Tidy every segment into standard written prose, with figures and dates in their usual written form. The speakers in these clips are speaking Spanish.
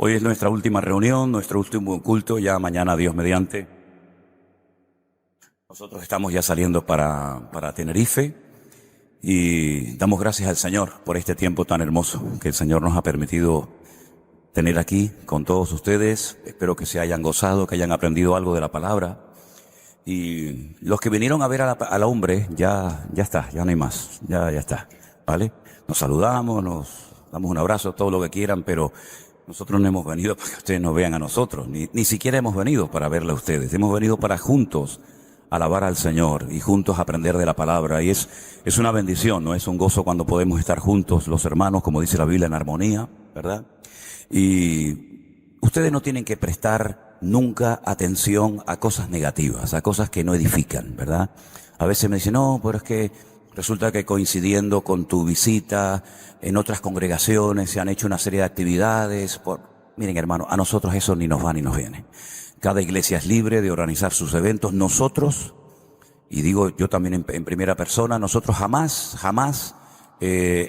Hoy es nuestra última reunión, nuestro último culto, ya mañana, Dios mediante. Nosotros estamos ya saliendo para Tenerife y damos gracias al Señor por este tiempo tan hermoso que el Señor nos ha permitido tener aquí con todos ustedes. Espero que se hayan gozado, que hayan aprendido algo de la palabra. Y los que vinieron a ver al hombre, ya está, ya no hay más, ya está, ¿vale? Nos saludamos, nos damos un abrazo, todo lo que quieran, pero nosotros no hemos venido para que ustedes nos vean a nosotros, ni siquiera hemos venido para verle a ustedes. Hemos venido para juntos alabar al Señor y juntos aprender de la palabra. Y es una bendición, ¿no? Es un gozo cuando podemos estar juntos, los hermanos, como dice la Biblia, en armonía, ¿verdad? Y ustedes no tienen que prestar nunca atención a cosas negativas, a cosas que no edifican, ¿verdad? A veces me dicen, no, pero es que resulta que coincidiendo con tu visita en otras congregaciones se han hecho una serie de actividades. Miren, hermano, a nosotros eso ni nos va ni nos viene. Cada iglesia es libre de organizar sus eventos. Nosotros, y digo yo también en primera persona, nosotros jamás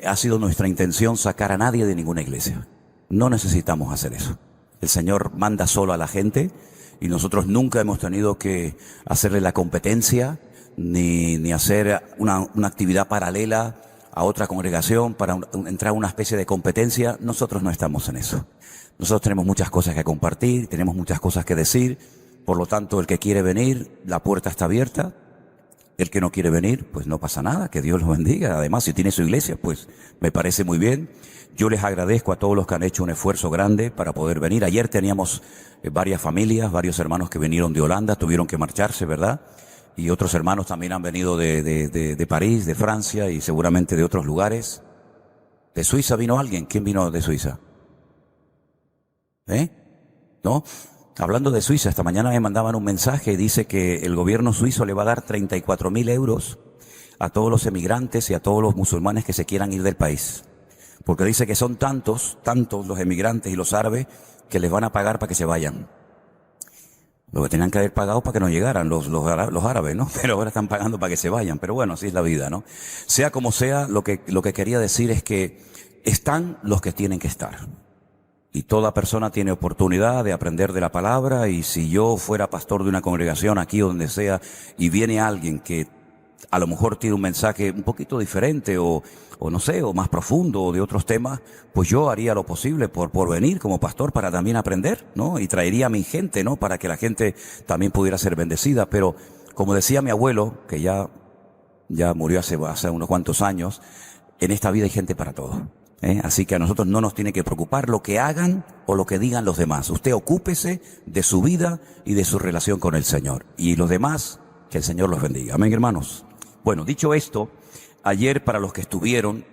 ha sido nuestra intención sacar a nadie de ninguna iglesia. No necesitamos hacer eso. El Señor manda solo a la gente y nosotros nunca hemos tenido que hacerle la competencia ni hacer una actividad paralela a otra congregación para entrar a una especie de competencia. Nosotros no estamos en eso. Nosotros tenemos muchas cosas que compartir, tenemos muchas cosas que decir. Por lo tanto, el que quiere venir, la puerta está abierta. El que no quiere venir, pues no pasa nada, que Dios los bendiga. Además, si tiene su iglesia, pues me parece muy bien. Yo les agradezco a todos los que han hecho un esfuerzo grande para poder venir. Ayer teníamos varias familias, varios hermanos que vinieron de Holanda, tuvieron que marcharse, ¿verdad? Y otros hermanos también han venido de París, de Francia y seguramente de otros lugares. ¿De Suiza vino alguien? ¿Quién vino de Suiza? ¿No? Hablando de Suiza, esta mañana me mandaban un mensaje y dice que el gobierno suizo le va a dar 34.000 euros a todos los emigrantes y a todos los musulmanes que se quieran ir del país. Porque dice que son tantos los emigrantes y los árabes que les van a pagar para que se vayan. Lo que tenían que haber pagado para que no llegaran los árabes, ¿no? Pero ahora están pagando para que se vayan. Pero bueno, así es la vida, ¿no? Sea como sea, lo que quería decir es que están los que tienen que estar. Y toda persona tiene oportunidad de aprender de la palabra, y si yo fuera pastor de una congregación aquí o donde sea, y viene alguien que a lo mejor tiene un mensaje un poquito diferente o no sé, o más profundo o de otros temas, pues yo haría lo posible por venir como pastor para también aprender, ¿no? Y traería a mi gente, ¿no? Para que la gente también pudiera ser bendecida. Pero como decía mi abuelo, que ya murió hace unos cuantos años, en esta vida hay gente para todo. Así que a nosotros no nos tiene que preocupar lo que hagan o lo que digan los demás. Usted ocúpese de su vida y de su relación con el Señor. Y los demás, que el Señor los bendiga. Amén, hermanos. Bueno, dicho esto, ayer para los que estuvieron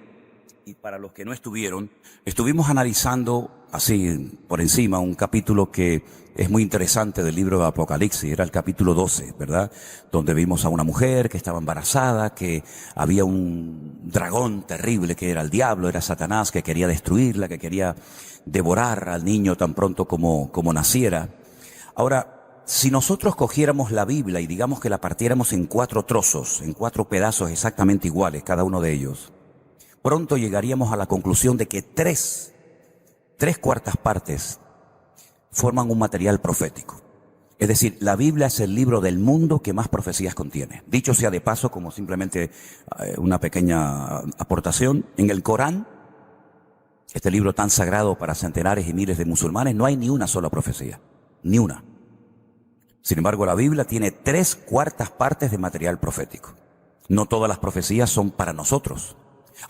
y para los que no estuvieron, estuvimos analizando así por encima un capítulo que es muy interesante del libro de Apocalipsis. Era el capítulo 12, ¿verdad? Donde vimos a una mujer que estaba embarazada, que había un dragón terrible que era el diablo, era Satanás, que quería destruirla, que quería devorar al niño tan pronto como naciera. Ahora, si nosotros cogiéramos la Biblia y digamos que la partiéramos en 4 trozos, en 4 pedazos exactamente iguales, cada uno de ellos, pronto llegaríamos a la conclusión de que 3/4 partes forman un material profético. Es decir, la Biblia es el libro del mundo que más profecías contiene. Dicho sea de paso, como simplemente una pequeña aportación, en el Corán, este libro tan sagrado para centenares y miles de musulmanes, no hay ni una sola profecía, ni una. Sin embargo, la Biblia tiene 3/4 partes de material profético. No todas las profecías son para nosotros.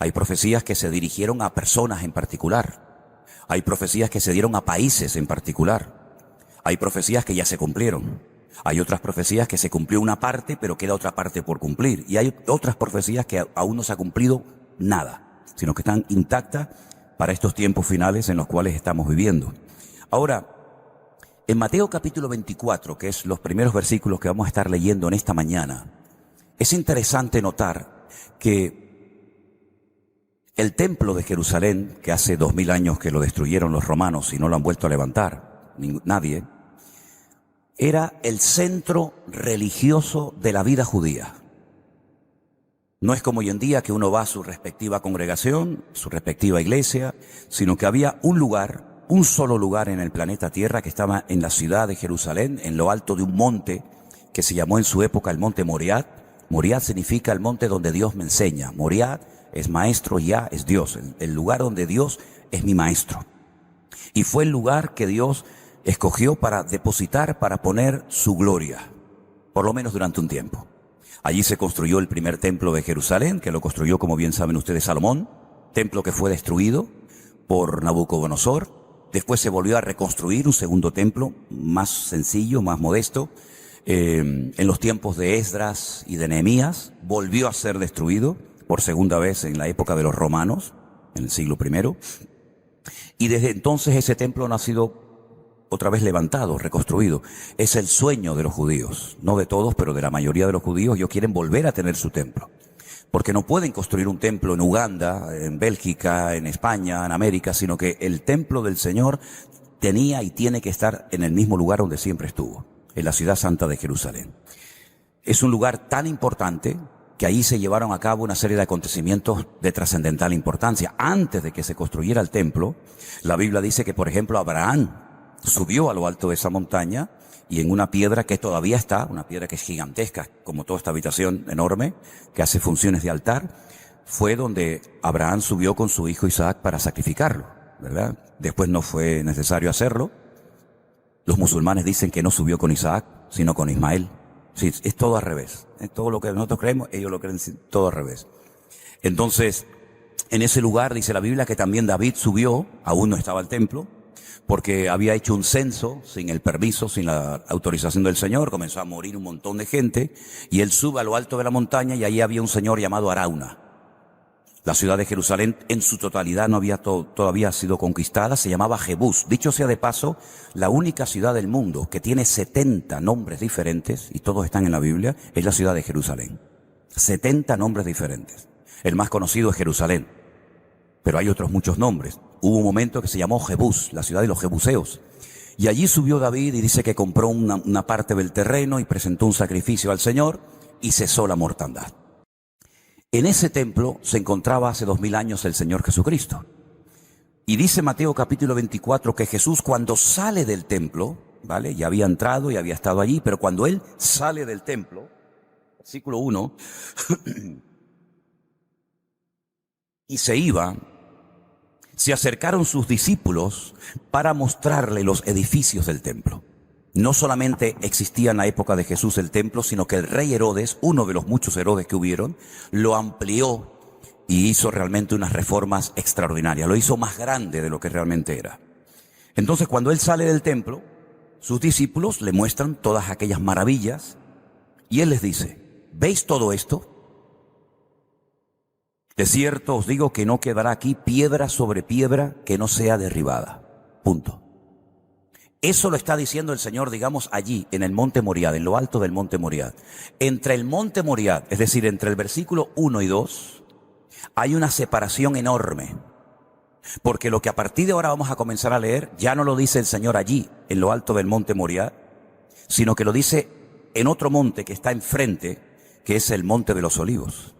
Hay profecías que se dirigieron a personas en particular. Hay profecías que se dieron a países en particular. Hay profecías que ya se cumplieron. Hay otras profecías que se cumplió una parte, pero queda otra parte por cumplir. Y hay otras profecías que aún no se ha cumplido nada, sino que están intactas para estos tiempos finales en los cuales estamos viviendo. Ahora, en Mateo capítulo 24, que es los primeros versículos que vamos a estar leyendo en esta mañana, es interesante notar que el templo de Jerusalén, que hace 2000 años que lo destruyeron los romanos y no lo han vuelto a levantar, nadie, era el centro religioso de la vida judía. No es como hoy en día que uno va a su respectiva congregación, su respectiva iglesia, sino que había un lugar un solo lugar en el planeta Tierra que estaba en la ciudad de Jerusalén, en lo alto de un monte que se llamó en su época el monte Moriah. Moriah significa el monte donde Dios me enseña. Moriah es maestro, Yah es Dios, el lugar donde Dios es mi maestro. Y fue el lugar que Dios escogió para depositar, para poner su gloria, por lo menos durante un tiempo. Allí se construyó el primer templo de Jerusalén, que lo construyó, como bien saben ustedes, Salomón, templo que fue destruido por Nabucodonosor. Después se volvió a reconstruir un segundo templo, más sencillo, más modesto. En los tiempos de Esdras y de Nehemías, volvió a ser destruido por segunda vez en la época de los romanos, en el siglo I. Y desde entonces ese templo no ha sido otra vez levantado, reconstruido. Es el sueño de los judíos, no de todos, pero de la mayoría de los judíos. Ellos quieren volver a tener su templo, porque no pueden construir un templo en Uganda, en Bélgica, en España, en América, sino que el templo del Señor tenía y tiene que estar en el mismo lugar donde siempre estuvo, en la ciudad santa de Jerusalén. Es un lugar tan importante que ahí se llevaron a cabo una serie de acontecimientos de trascendental importancia. Antes de que se construyera el templo, la Biblia dice que, por ejemplo, Abraham subió a lo alto de esa montaña y en una piedra que todavía está, una piedra que es gigantesca, como toda esta habitación enorme, que hace funciones de altar, fue donde Abraham subió con su hijo Isaac para sacrificarlo, ¿verdad? Después no fue necesario hacerlo. Los musulmanes dicen que no subió con Isaac, sino con Ismael. Sí, es todo al revés. Es todo lo que nosotros creemos, ellos lo creen todo al revés. Entonces, en ese lugar dice la Biblia que también David subió, aún no estaba el templo, porque había hecho un censo sin el permiso, sin la autorización del Señor, comenzó a morir un montón de gente, y él sube a lo alto de la montaña y allí había un señor llamado Arauna. La ciudad de Jerusalén en su totalidad no había todavía sido conquistada, se llamaba Jebús. Dicho sea de paso, la única ciudad del mundo que tiene 70 nombres diferentes, y todos están en la Biblia, es la ciudad de Jerusalén. 70 nombres diferentes. El más conocido es Jerusalén, pero hay otros muchos nombres. Hubo un momento que se llamó Jebús, la ciudad de los jebuseos. Y allí subió David y dice que compró una parte del terreno y presentó un sacrificio al Señor y cesó la mortandad. En ese templo se encontraba hace 2000 años el Señor Jesucristo. Y dice Mateo capítulo 24 que Jesús cuando sale del templo, ¿vale? Ya había entrado y había estado allí, pero cuando Él sale del templo, versículo 1, y se iba, se acercaron sus discípulos para mostrarle los edificios del templo. No solamente existía en la época de Jesús el templo, sino que el rey Herodes, uno de los muchos Herodes que hubieron, lo amplió y hizo realmente unas reformas extraordinarias. Lo hizo más grande de lo que realmente era. Entonces, cuando él sale del templo, sus discípulos le muestran todas aquellas maravillas y él les dice: ¿veis todo esto? De cierto os digo que no quedará aquí piedra sobre piedra que no sea derribada. Punto. Eso lo está diciendo el Señor, digamos, allí, en el monte Moriah, en lo alto del monte Moriah. Entre el monte Moriah, es decir, entre el versículo 1 y 2, hay una separación enorme. Porque lo que a partir de ahora vamos a comenzar a leer, ya no lo dice el Señor allí, en lo alto del monte Moriah, sino que lo dice en otro monte que está enfrente, que es el monte de los olivos.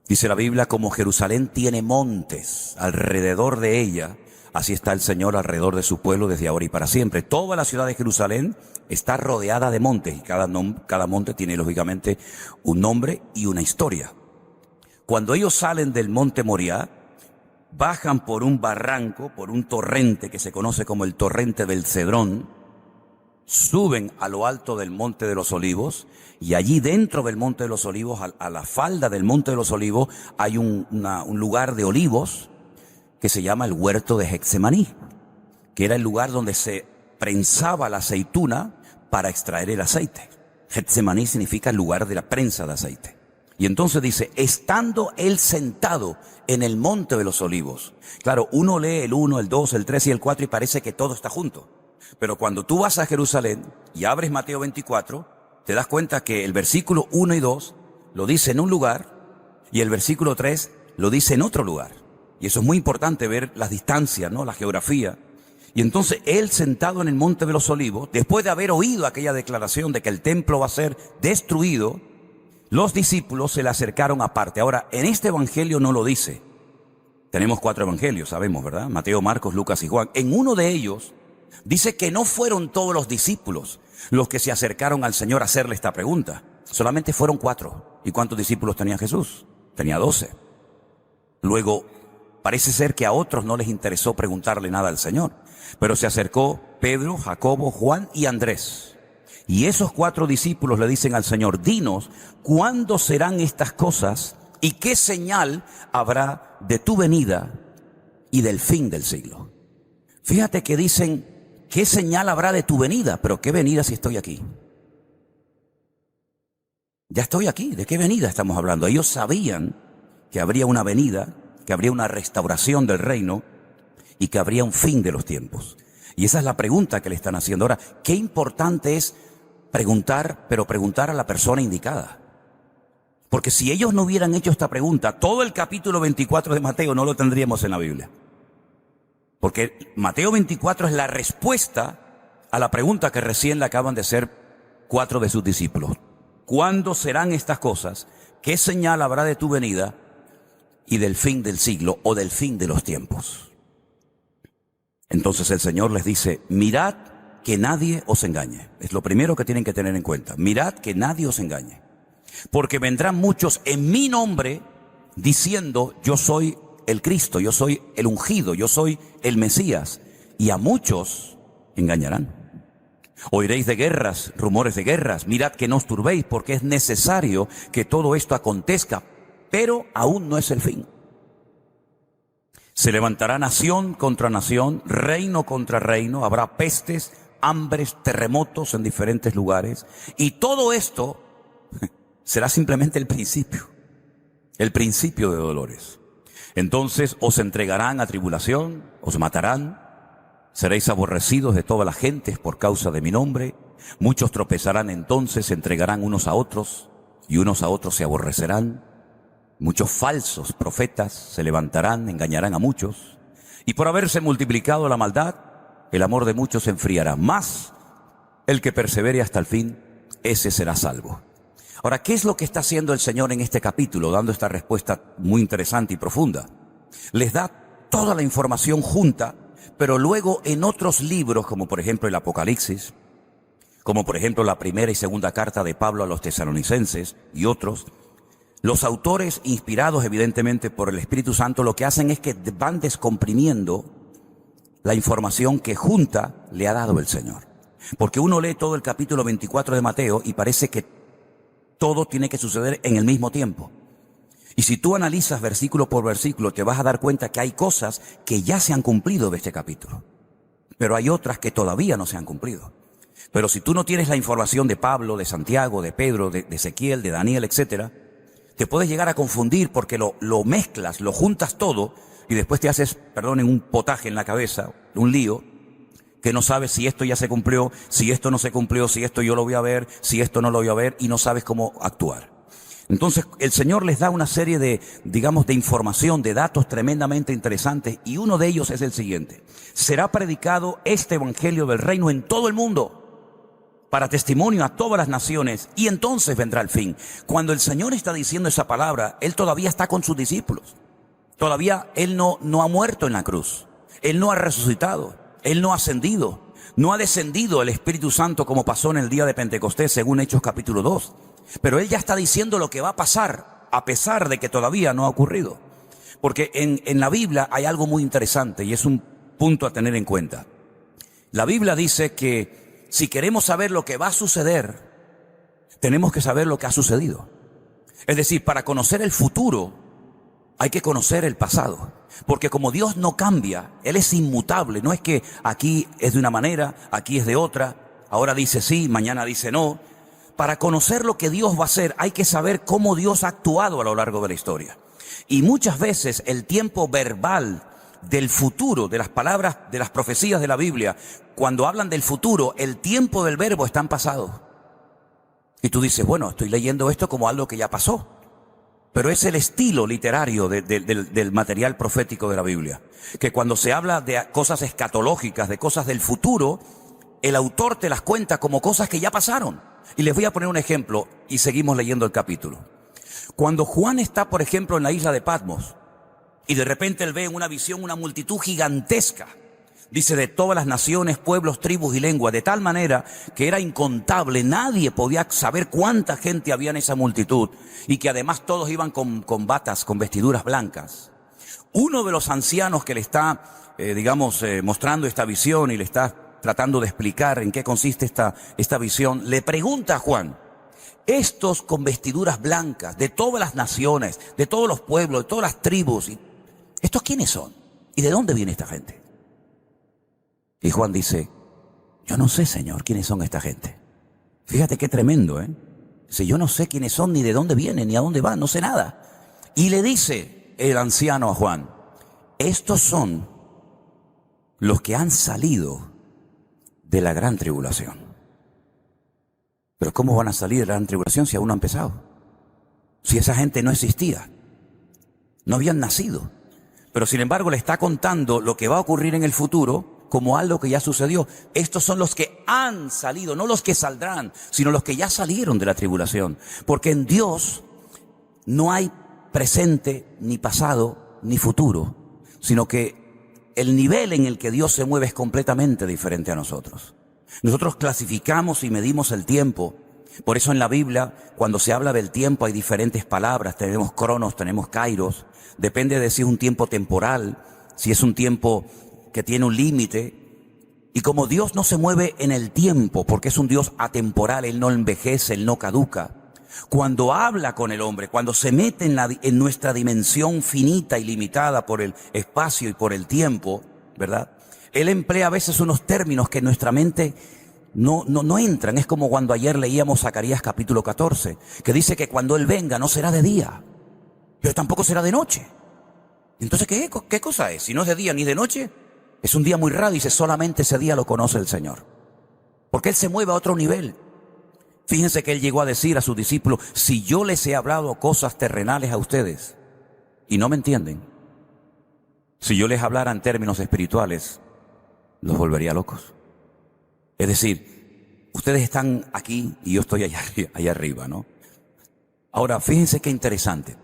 Dice la Biblia, como Jerusalén tiene montes alrededor de ella, así está el Señor alrededor de su pueblo desde ahora y para siempre. Toda la ciudad de Jerusalén está rodeada de montes y cada monte tiene lógicamente un nombre y una historia. Cuando ellos salen del monte Moriah, bajan por un barranco, por un torrente que se conoce como el torrente del Cedrón, suben a lo alto del monte de los olivos y allí dentro del monte de los olivos, a la falda del monte de los olivos, hay un lugar de olivos que se llama el huerto de Getsemaní, que era el lugar donde se prensaba la aceituna para extraer el aceite. Getsemaní significa el lugar de la prensa de aceite. Y entonces dice, estando él sentado en el monte de los olivos. Claro, uno lee el 1, el 2, el 3 y el 4 y parece que todo está junto. Pero cuando tú vas a Jerusalén y abres Mateo 24, te das cuenta que el versículo 1 y 2 lo dice en un lugar y el versículo 3 lo dice en otro lugar. Y eso es muy importante, ver las distancias, ¿no? La geografía. Y entonces él sentado en el monte de los olivos, después de haber oído aquella declaración de que el templo va a ser destruido, los discípulos se le acercaron aparte. Ahora, en este evangelio no lo dice, Tenemos 4 evangelios, sabemos, ¿verdad? Mateo, Marcos, Lucas y Juan. En uno de ellos dice que no fueron todos los discípulos los que se acercaron al Señor a hacerle esta pregunta. Solamente fueron 4. ¿Y cuántos discípulos tenía Jesús? Tenía 12. Luego, parece ser que a otros no les interesó preguntarle nada al Señor, pero se acercó Pedro, Jacobo, Juan y Andrés. Y esos 4 discípulos le dicen al Señor: dinos, ¿cuándo serán estas cosas y qué señal habrá de tu venida y del fin del siglo? Fíjate que dicen, ¿qué señal habrá de tu venida? Pero ¿qué venida si estoy aquí? Ya estoy aquí, ¿de qué venida estamos hablando? Ellos sabían que habría una venida, que habría una restauración del reino y que habría un fin de los tiempos. Y esa es la pregunta que le están haciendo. Ahora, qué importante es preguntar, pero preguntar a la persona indicada. Porque si ellos no hubieran hecho esta pregunta, todo el capítulo 24 de Mateo no lo tendríamos en la Biblia. Porque Mateo 24 es la respuesta a la pregunta que recién le acaban de hacer 4 de sus discípulos. ¿Cuándo serán estas cosas? ¿Qué señal habrá de tu venida y del fin del siglo o del fin de los tiempos? Entonces el Señor les dice: mirad que nadie os engañe. Es lo primero que tienen que tener en cuenta. Mirad que nadie os engañe. Porque vendrán muchos en mi nombre diciendo: yo soy el Cristo, yo soy el ungido, yo soy el Mesías. Y a muchos engañarán. Oiréis de guerras, rumores de guerras. Mirad que no os turbéis, porque es necesario que todo esto acontezca, pero aún no es el fin. Se levantará nación contra nación, reino contra reino, habrá pestes, hambres, terremotos en diferentes lugares, y todo esto será simplemente el principio de dolores. Entonces os entregarán a tribulación, os matarán, seréis aborrecidos de todas las gentes por causa de mi nombre. Muchos tropezarán entonces, se entregarán unos a otros, y unos a otros se aborrecerán. Muchos falsos profetas se levantarán, engañarán a muchos. Y por haberse multiplicado la maldad, el amor de muchos se enfriará. Mas el que persevere hasta el fin, ese será salvo. Ahora, ¿qué es lo que está haciendo el Señor en este capítulo? Dando esta respuesta muy interesante y profunda. Les da toda la información junta, pero luego en otros libros, como por ejemplo el Apocalipsis, como por ejemplo la primera y segunda carta de Pablo a los tesalonicenses y otros, los autores, inspirados evidentemente por el Espíritu Santo, lo que hacen es que van descomprimiendo la información que junta le ha dado el Señor. Porque uno lee todo el capítulo 24 de Mateo y parece que todo tiene que suceder en el mismo tiempo. Y si tú analizas versículo por versículo, te vas a dar cuenta que hay cosas que ya se han cumplido de este capítulo, pero hay otras que todavía no se han cumplido. Pero si tú no tienes la información de Pablo, de Santiago, de Pedro, de Ezequiel, de Daniel, etcétera, te puedes llegar a confundir porque lo mezclas, lo juntas todo y después te haces, perdonen, un potaje en la cabeza, un lío, que no sabes si esto ya se cumplió, si esto no se cumplió, si esto yo lo voy a ver, si esto no lo voy a ver, y no sabes cómo actuar. Entonces el Señor les da una serie de información, de datos tremendamente interesantes, y uno de ellos es el siguiente: será predicado este evangelio del reino en todo el mundo, para testimonio a todas las naciones, y entonces vendrá el fin. Cuando el Señor está diciendo esa palabra, Él todavía está con sus discípulos. Todavía Él no ha muerto en la cruz. Él no ha resucitado. Él no ha ascendido. No ha descendido el Espíritu Santo como pasó en el día de Pentecostés, según Hechos capítulo 2. Pero Él ya está diciendo lo que va a pasar, a pesar de que todavía no ha ocurrido. Porque en la Biblia hay algo muy interesante, y es un punto a tener en cuenta. La Biblia dice que si queremos saber lo que va a suceder, tenemos que saber lo que ha sucedido. Es decir, para conocer el futuro, hay que conocer el pasado. Porque como Dios no cambia, Él es inmutable. No es que aquí es de una manera, aquí es de otra, ahora dice sí, mañana dice no. Para conocer lo que Dios va a hacer, hay que saber cómo Dios ha actuado a lo largo de la historia. Y muchas veces el tiempo verbal del futuro, de las palabras, de las profecías de la Biblia, cuando hablan del futuro, el tiempo del verbo está en pasado. Y tú dices, bueno, estoy leyendo esto como algo que ya pasó. Pero es el estilo literario del material profético de la Biblia. Que cuando se habla de cosas escatológicas, de cosas del futuro, el autor te las cuenta como cosas que ya pasaron. Y les voy a poner un ejemplo y seguimos leyendo el capítulo. Cuando Juan está, por ejemplo, en la isla de Patmos, Y de repente él ve en una visión una multitud gigantesca. Dice, de todas las naciones, pueblos, tribus y lenguas, de tal manera que era incontable, nadie podía saber cuánta gente había en esa multitud, y que además todos iban con batas, con vestiduras blancas. Uno de los ancianos que le está, mostrando esta visión y le está tratando de explicar en qué consiste esta visión, le pregunta a Juan, estos con vestiduras blancas, de todas las naciones, de todos los pueblos, de todas las tribus, ¿estos quiénes son? ¿Y de dónde viene esta gente? Y Juan dice, yo no sé, Señor, quiénes son esta gente. Fíjate qué tremendo, ¿eh? Si yo no sé quiénes son, ni de dónde vienen, ni a dónde van, no sé nada. Y le dice el anciano a Juan, estos son los que han salido de la gran tribulación. Pero ¿cómo van a salir de la gran tribulación si aún no han empezado? Si esa gente no existía, no habían nacido. Pero sin embargo le está contando lo que va a ocurrir en el futuro como algo que ya sucedió. Estos son los que han salido, no los que saldrán, sino los que ya salieron de la tribulación. Porque en Dios no hay presente, ni pasado, ni futuro, sino que el nivel en el que Dios se mueve es completamente diferente a nosotros. Nosotros clasificamos y medimos el tiempo. Por eso en la Biblia, cuando se habla del tiempo, hay diferentes palabras. Tenemos cronos, tenemos kairos. Depende de si es un tiempo temporal, si es un tiempo que tiene un límite. Y como Dios no se mueve en el tiempo, porque es un Dios atemporal, Él no envejece, Él no caduca. Cuando habla con el hombre, cuando se mete en nuestra dimensión finita y limitada por el espacio y por el tiempo, ¿verdad? Él emplea a veces unos términos que en nuestra mente no entran. Es como cuando ayer leíamos Zacarías capítulo 14, que dice que cuando Él venga no será de día, pero tampoco será de noche. Entonces, ¿qué cosa es? Si no es de día ni de noche, es un día muy raro. Dice, solamente ese día lo conoce el Señor. Porque Él se mueve a otro nivel. Fíjense que Él llegó a decir a sus discípulos, si yo les he hablado cosas terrenales a ustedes y no me entienden, si yo les hablara en términos espirituales, los volvería locos. Es decir, ustedes están aquí y yo estoy allá arriba, ¿no? Ahora, fíjense qué interesante.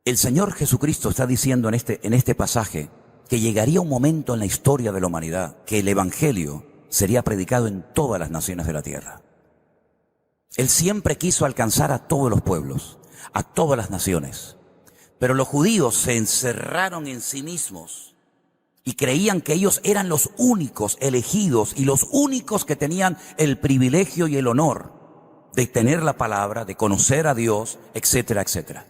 El Señor Jesucristo está diciendo en este pasaje que llegaría un momento en la historia de la humanidad que el Evangelio sería predicado en todas las naciones de la tierra. Él siempre quiso alcanzar a todos los pueblos, a todas las naciones. Pero los judíos se encerraron en sí mismos y creían que ellos eran los únicos elegidos y los únicos que tenían el privilegio y el honor de tener la palabra, de conocer a Dios, etcétera, etcétera.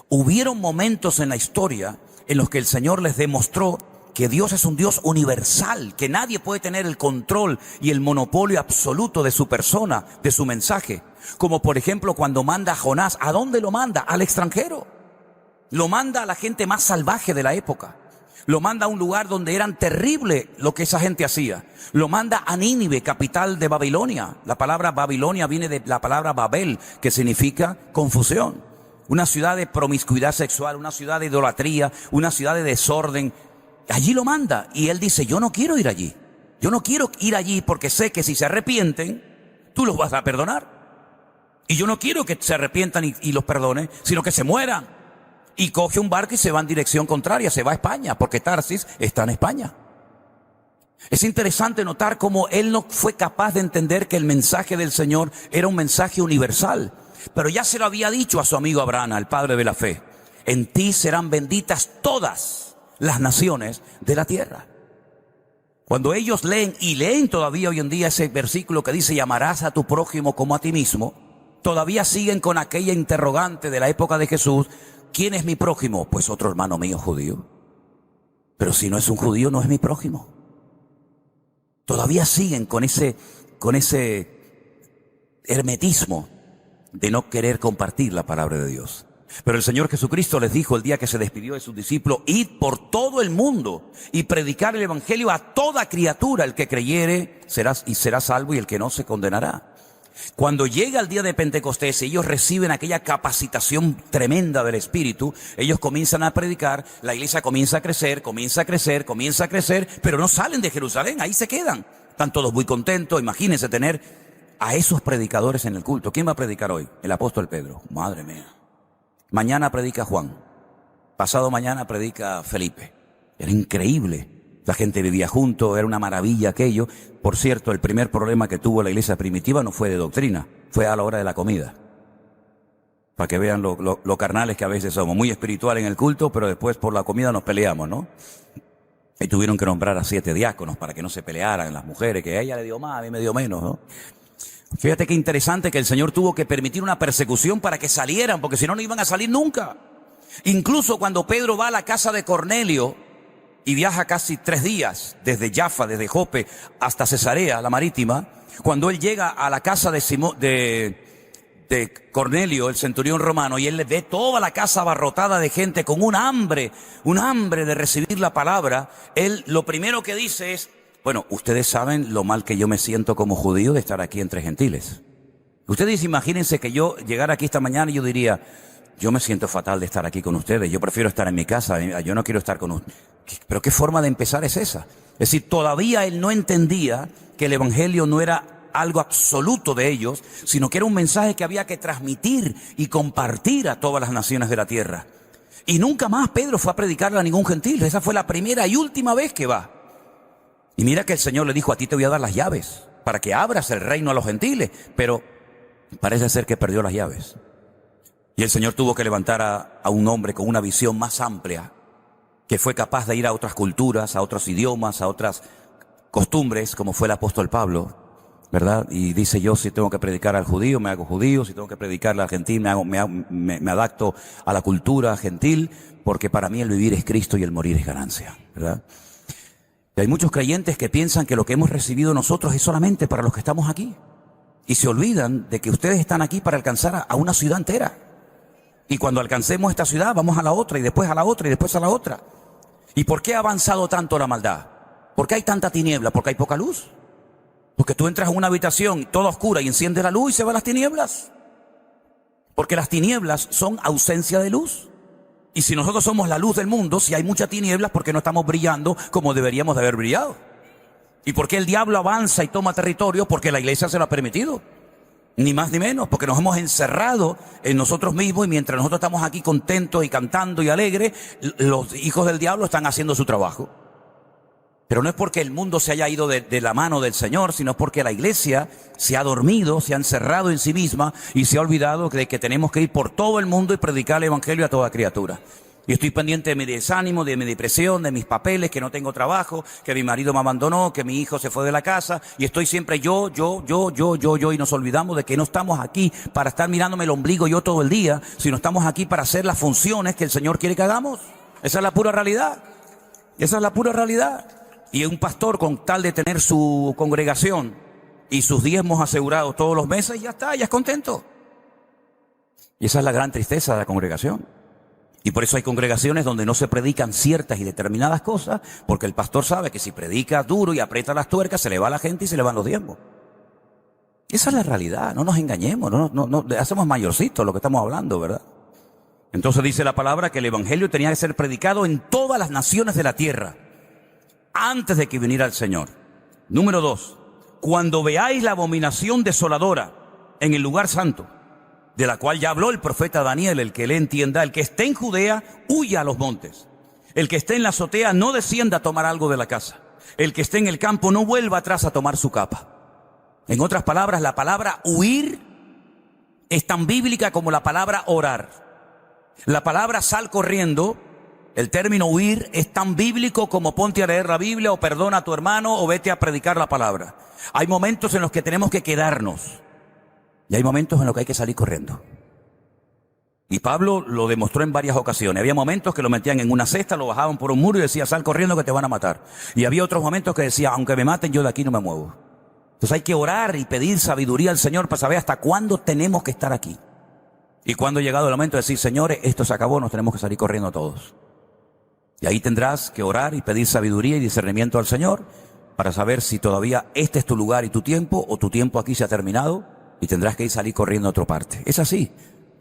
Hubieron momentos en la historia en los que el Señor les demostró que Dios es un Dios universal, que nadie puede tener el control y el monopolio absoluto de su persona, de su mensaje. Como por ejemplo cuando manda a Jonás, ¿a dónde lo manda? Al extranjero. Lo manda a la gente más salvaje de la época. Lo manda a un lugar donde eran terrible lo que esa gente hacía. Lo manda a Nínive, capital de Babilonia. La palabra Babilonia viene de la palabra Babel, que significa confusión. Una ciudad de promiscuidad sexual, una ciudad de idolatría, una ciudad de desorden. Allí lo manda y él dice, yo no quiero ir allí. Yo no quiero ir allí porque sé que si se arrepienten, tú los vas a perdonar. Y yo no quiero que se arrepientan y los perdone, sino que se mueran. Y coge un barco y se va en dirección contraria, se va a España, porque Tarsis está en España. Es interesante notar cómo él no fue capaz de entender que el mensaje del Señor era un mensaje universal. Pero ya se lo había dicho a su amigo Abraham, al padre de la fe. En ti serán benditas todas las naciones de la tierra. Cuando ellos leen, y leen todavía hoy en día ese versículo que dice, llamarás a tu prójimo como a ti mismo, todavía siguen con aquella interrogante de la época de Jesús, ¿quién es mi prójimo? Pues otro hermano mío judío. Pero si no es un judío, no es mi prójimo. Todavía siguen con ese hermetismo de no querer compartir la palabra de Dios. Pero el Señor Jesucristo les dijo el día que se despidió de sus discípulos, id por todo el mundo y predicar el Evangelio a toda criatura. El que creyere será salvo y el que no se condenará. Cuando llega el día de Pentecostés, ellos reciben aquella capacitación tremenda del Espíritu, ellos comienzan a predicar, la iglesia comienza a crecer, pero no salen de Jerusalén, ahí se quedan. Están todos muy contentos. Imagínense tener a esos predicadores en el culto. ¿Quién va a predicar hoy? El apóstol Pedro. Madre mía. Mañana predica Juan. Pasado mañana predica Felipe. Era increíble. La gente vivía junto, era una maravilla aquello. Por cierto, el primer problema que tuvo la iglesia primitiva no fue de doctrina, fue a la hora de la comida. Para que vean lo carnales que a veces somos. Muy espiritual en el culto, pero después por la comida nos peleamos, ¿no? Y tuvieron que nombrar a 7 diáconos para que no se pelearan las mujeres, que a ella le dio más, a mí me dio menos, ¿no? Fíjate qué interesante que el Señor tuvo que permitir una persecución para que salieran, porque si no, no iban a salir nunca. Incluso cuando Pedro va a la casa de Cornelio y viaja casi 3 días, desde Jaffa, desde Jope hasta Cesarea, la marítima, cuando él llega a la casa de Cornelio, el centurión romano, y él ve toda la casa abarrotada de gente con un hambre de recibir la palabra, él lo primero que dice es, bueno, ustedes saben lo mal que yo me siento como judío de estar aquí entre gentiles. Ustedes imagínense que yo llegara aquí esta mañana y yo diría, yo me siento fatal de estar aquí con ustedes, yo prefiero estar en mi casa, yo no quiero estar con ustedes. Pero ¿qué forma de empezar es esa? Es decir, todavía él no entendía que el evangelio no era algo absoluto de ellos, sino que era un mensaje que había que transmitir y compartir a todas las naciones de la tierra. Y nunca más Pedro fue a predicarle a ningún gentil. Esa fue la primera y última vez que va. Y mira que el Señor le dijo, a ti te voy a dar las llaves para que abras el reino a los gentiles, pero parece ser que perdió las llaves. Y el Señor tuvo que levantar a un hombre con una visión más amplia, que fue capaz de ir a otras culturas, a otros idiomas, a otras costumbres, como fue el apóstol Pablo, ¿verdad? Y dice, yo si tengo que predicar al judío, me hago judío, si tengo que predicarle al gentil, me adapto a la cultura gentil, porque para mí el vivir es Cristo y el morir es ganancia, ¿verdad? Y hay muchos creyentes que piensan que lo que hemos recibido nosotros es solamente para los que estamos aquí. Y se olvidan de que ustedes están aquí para alcanzar a una ciudad entera. Y cuando alcancemos esta ciudad, vamos a la otra, y después a la otra, y después a la otra. ¿Y por qué ha avanzado tanto la maldad? ¿Por qué hay tanta tiniebla? ¿Porque hay poca luz? Porque tú entras a una habitación toda oscura y enciendes la luz y se van las tinieblas. Porque las tinieblas son ausencia de luz. Y si nosotros somos la luz del mundo, si hay muchas tinieblas, ¿por qué no estamos brillando como deberíamos de haber brillado? ¿Y por qué el diablo avanza y toma territorio? Porque la iglesia se lo ha permitido. Ni más ni menos, porque nos hemos encerrado en nosotros mismos y mientras nosotros estamos aquí contentos y cantando y alegres, los hijos del diablo están haciendo su trabajo. Pero no es porque el mundo se haya ido de la mano del Señor, sino porque la iglesia se ha dormido, se ha encerrado en sí misma y se ha olvidado de que tenemos que ir por todo el mundo y predicar el evangelio a toda criatura. Y estoy pendiente de mi desánimo, de mi depresión, de mis papeles, que no tengo trabajo, que mi marido me abandonó, que mi hijo se fue de la casa, y estoy siempre yo, y nos olvidamos de que no estamos aquí para estar mirándome el ombligo yo todo el día, sino estamos aquí para hacer las funciones que el Señor quiere que hagamos. Esa es la pura realidad. Esa es la pura realidad. Y un pastor, con tal de tener su congregación y sus diezmos asegurados todos los meses, ya está, ya es contento. Y esa es la gran tristeza de la congregación. Y por eso hay congregaciones donde no se predican ciertas y determinadas cosas, porque el pastor sabe que si predica duro y aprieta las tuercas, se le va a la gente y se le van los diezmos. Esa es la realidad, no nos engañemos, no hacemos mayorcitos lo que estamos hablando, ¿verdad? Entonces dice la palabra que el evangelio tenía que ser predicado en todas las naciones de la tierra, antes de que viniera el Señor. Número 2, cuando veáis la abominación desoladora en el lugar santo, de la cual ya habló el profeta Daniel, el que le entienda, el que esté en Judea, huya a los montes. El que esté en la azotea, no descienda a tomar algo de la casa. El que esté en el campo, no vuelva atrás a tomar su capa. En otras palabras, la palabra huir es tan bíblica como la palabra orar. La palabra sal corriendo, el término huir, es tan bíblico como ponte a leer la Biblia, o perdona a tu hermano, o vete a predicar la palabra. Hay momentos en los que tenemos que quedarnos. Y hay momentos en los que hay que salir corriendo. Y Pablo lo demostró en varias ocasiones. Había momentos que lo metían en una cesta, lo bajaban por un muro y decía, sal corriendo que te van a matar. Y había otros momentos que decía, aunque me maten, yo de aquí no me muevo. Entonces hay que orar y pedir sabiduría al Señor para saber hasta cuándo tenemos que estar aquí. Y cuando ha llegado el momento de decir, señores, esto se acabó, nos tenemos que salir corriendo todos. Y ahí tendrás que orar y pedir sabiduría y discernimiento al Señor para saber si todavía este es tu lugar y tu tiempo, o tu tiempo aquí se ha terminado. Y tendrás que ir salir corriendo a otra parte. Es así.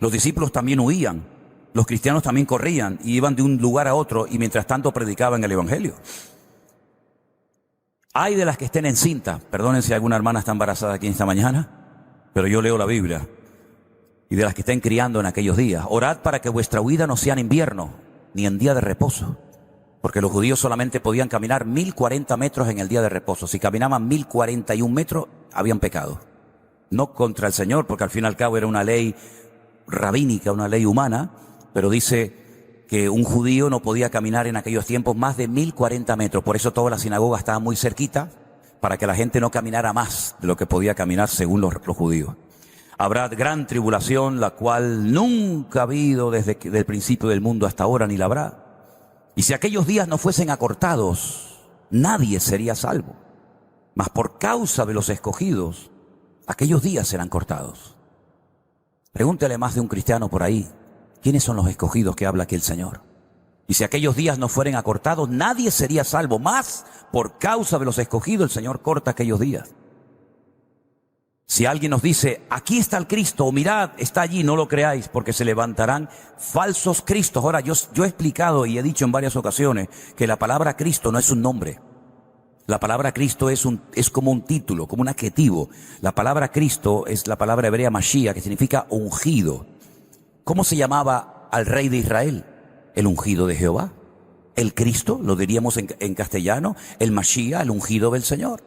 Los discípulos también huían. Los cristianos también corrían y iban de un lugar a otro y mientras tanto predicaban el evangelio. Hay de las que estén encintas. Perdonen si alguna hermana está embarazada aquí esta mañana, pero yo leo la Biblia. Y de las que estén criando en aquellos días. Orad para que vuestra huida no sea en invierno, ni en día de reposo. Porque los judíos solamente podían caminar 1040 metros en el día de reposo. Si caminaban 1041 metros, habían pecado. No contra el Señor, porque al fin y al cabo era una ley rabínica, una ley humana, pero dice que un judío no podía caminar en aquellos tiempos más de 1040 metros. Por eso toda la sinagoga estaba muy cerquita, para que la gente no caminara más de lo que podía caminar según los judíos. Habrá gran tribulación, la cual nunca ha habido desde el principio del mundo hasta ahora, ni la habrá. Y si aquellos días no fuesen acortados, nadie sería salvo. Mas por causa de los escogidos, aquellos días serán cortados. Pregúntele más de un cristiano por ahí, ¿quiénes son los escogidos que habla aquí el Señor? Y si aquellos días no fueren acortados, nadie sería salvo. Más por causa de los escogidos, el Señor corta aquellos días. Si alguien nos dice, aquí está el Cristo, o mirad, está allí, no lo creáis, porque se levantarán falsos Cristos. Ahora, yo he explicado y he dicho en varias ocasiones que la palabra Cristo no es un nombre. La palabra Cristo es como un título, como un adjetivo. La palabra Cristo es la palabra hebrea Mashiach, que significa ungido. ¿Cómo se llamaba al rey de Israel? El ungido de Jehová. El Cristo, lo diríamos en castellano, el Mashiach, el ungido del Señor.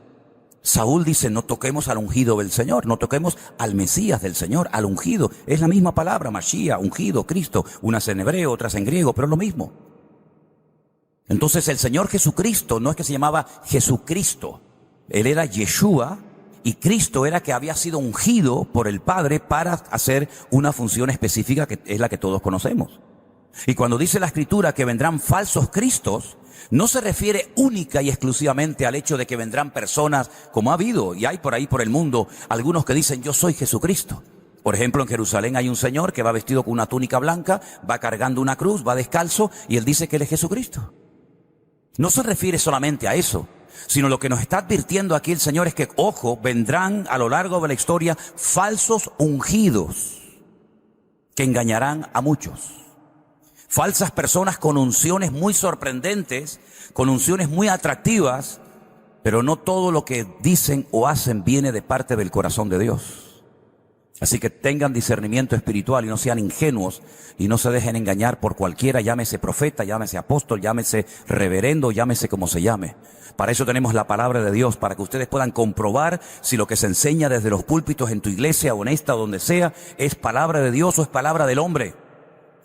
Saúl dice, no toquemos al ungido del Señor, no toquemos al Mesías del Señor, al ungido. Es la misma palabra, Mashiach, ungido, Cristo, unas en hebreo, otras en griego, pero es lo mismo. Entonces el Señor Jesucristo no es que se llamaba Jesucristo, Él era Yeshua, y Cristo era que había sido ungido por el Padre para hacer una función específica que es la que todos conocemos. Y cuando dice la Escritura que vendrán falsos Cristos, no se refiere única y exclusivamente al hecho de que vendrán personas, como ha habido y hay por ahí por el mundo, algunos que dicen yo soy Jesucristo. Por ejemplo, en Jerusalén hay un señor que va vestido con una túnica blanca, va cargando una cruz, va descalzo y él dice que él es Jesucristo. No se refiere solamente a eso, sino lo que nos está advirtiendo aquí el Señor es que, ojo, vendrán a lo largo de la historia falsos ungidos que engañarán a muchos. Falsas personas con unciones muy sorprendentes, con unciones muy atractivas, pero no todo lo que dicen o hacen viene de parte del corazón de Dios. Así que tengan discernimiento espiritual y no sean ingenuos y no se dejen engañar por cualquiera, llámese profeta, llámese apóstol, llámese reverendo, llámese como se llame. Para eso tenemos la palabra de Dios, para que ustedes puedan comprobar si lo que se enseña desde los púlpitos en tu iglesia o en esta o donde sea es palabra de Dios o es palabra del hombre.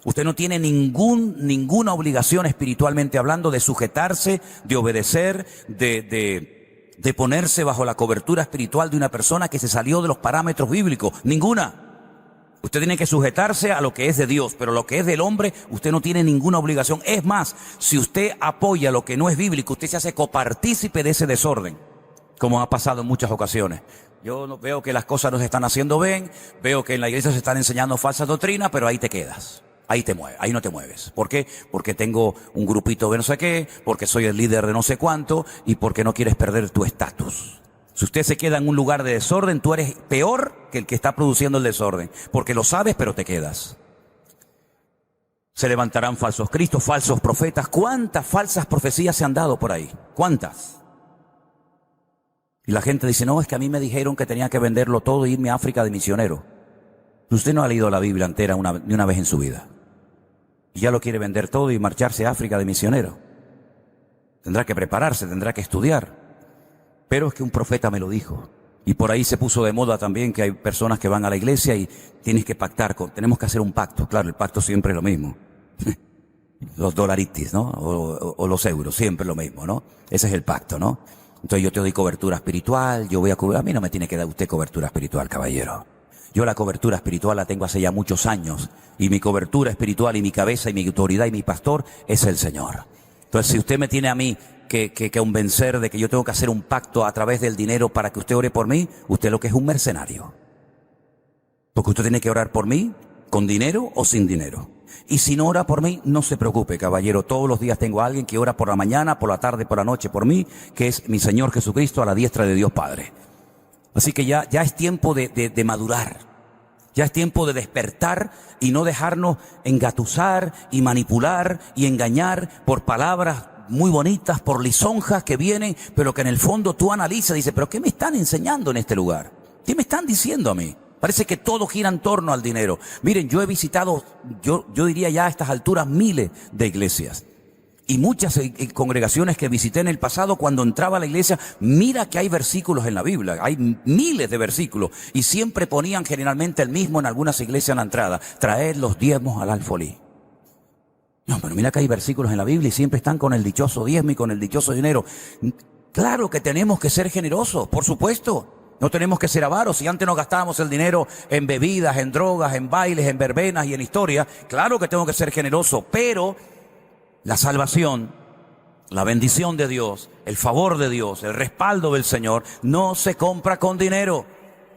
Usted no tiene ninguna obligación espiritualmente hablando de sujetarse, de obedecer, de ponerse bajo la cobertura espiritual de una persona que se salió de los parámetros bíblicos. Ninguna. Usted tiene que sujetarse a lo que es de Dios, pero lo que es del hombre, usted no tiene ninguna obligación. Es más, si usted apoya lo que no es bíblico, usted se hace copartícipe de ese desorden, como ha pasado en muchas ocasiones. Yo no veo que las cosas no se están haciendo bien, veo que en la iglesia se están enseñando falsas doctrinas, pero ahí te quedas. Ahí te mueves, ahí no te mueves. ¿Por qué? Porque tengo un grupito de no sé qué, porque soy el líder de no sé cuánto y porque no quieres perder tu estatus. Si usted se queda en un lugar de desorden, tú eres peor que el que está produciendo el desorden, porque lo sabes, pero te quedas. Se levantarán falsos cristos, falsos profetas. ¿Cuántas falsas profecías se han dado por ahí? ¿Cuántas? Y la gente dice, no, es que a mí me dijeron que tenía que venderlo todo e irme a África de misionero. Usted no ha leído la Biblia entera ni una vez en su vida. Y ya lo quiere vender todo y marcharse a África de misionero. Tendrá que prepararse, tendrá que estudiar. Pero es que un profeta me lo dijo. Y por ahí se puso de moda también que hay personas que van a la iglesia y tienes que pactar tenemos que hacer un pacto. Claro, el pacto siempre es lo mismo. Los dolaritis, ¿no? O los euros, siempre es lo mismo, ¿no? Ese es el pacto, ¿no? Entonces yo te doy cobertura espiritual, yo voy a cubrir. A mí no me tiene que dar usted cobertura espiritual, caballero. Yo la cobertura espiritual la tengo hace ya muchos años. Y mi cobertura espiritual y mi cabeza y mi autoridad y mi pastor es el Señor. Entonces, si usted me tiene a mí que convencer de que yo tengo que hacer un pacto a través del dinero para que usted ore por mí, usted lo que es un mercenario. Porque usted tiene que orar por mí con dinero o sin dinero. Y si no ora por mí, no se preocupe, caballero. Todos los días tengo a alguien que ora por la mañana, por la tarde, por la noche por mí, que es mi Señor Jesucristo a la diestra de Dios Padre. Así que ya es tiempo de madurar. Ya es tiempo de despertar y no dejarnos engatusar y manipular y engañar por palabras muy bonitas, por lisonjas que vienen, pero que en el fondo tú analizas y dices, ¿pero qué me están enseñando en este lugar? ¿Qué me están diciendo a mí? Parece que todo gira en torno al dinero. Miren, yo he visitado, yo diría ya a estas alturas, miles de iglesias. Y muchas congregaciones que visité en el pasado, cuando entraba a la iglesia, mira que hay versículos en la Biblia, hay miles de versículos, y siempre ponían generalmente el mismo en algunas iglesias en la entrada: traed los diezmos al alfolí. No, pero mira que hay versículos en la Biblia y siempre están con el dichoso diezmo y con el dichoso dinero. Claro que tenemos que ser generosos, por supuesto. No tenemos que ser avaros. Si antes nos gastábamos el dinero en bebidas, en drogas, en bailes, en verbenas y en historia, claro que tengo que ser generoso, pero la salvación, la bendición de Dios, el favor de Dios, el respaldo del Señor, no se compra con dinero.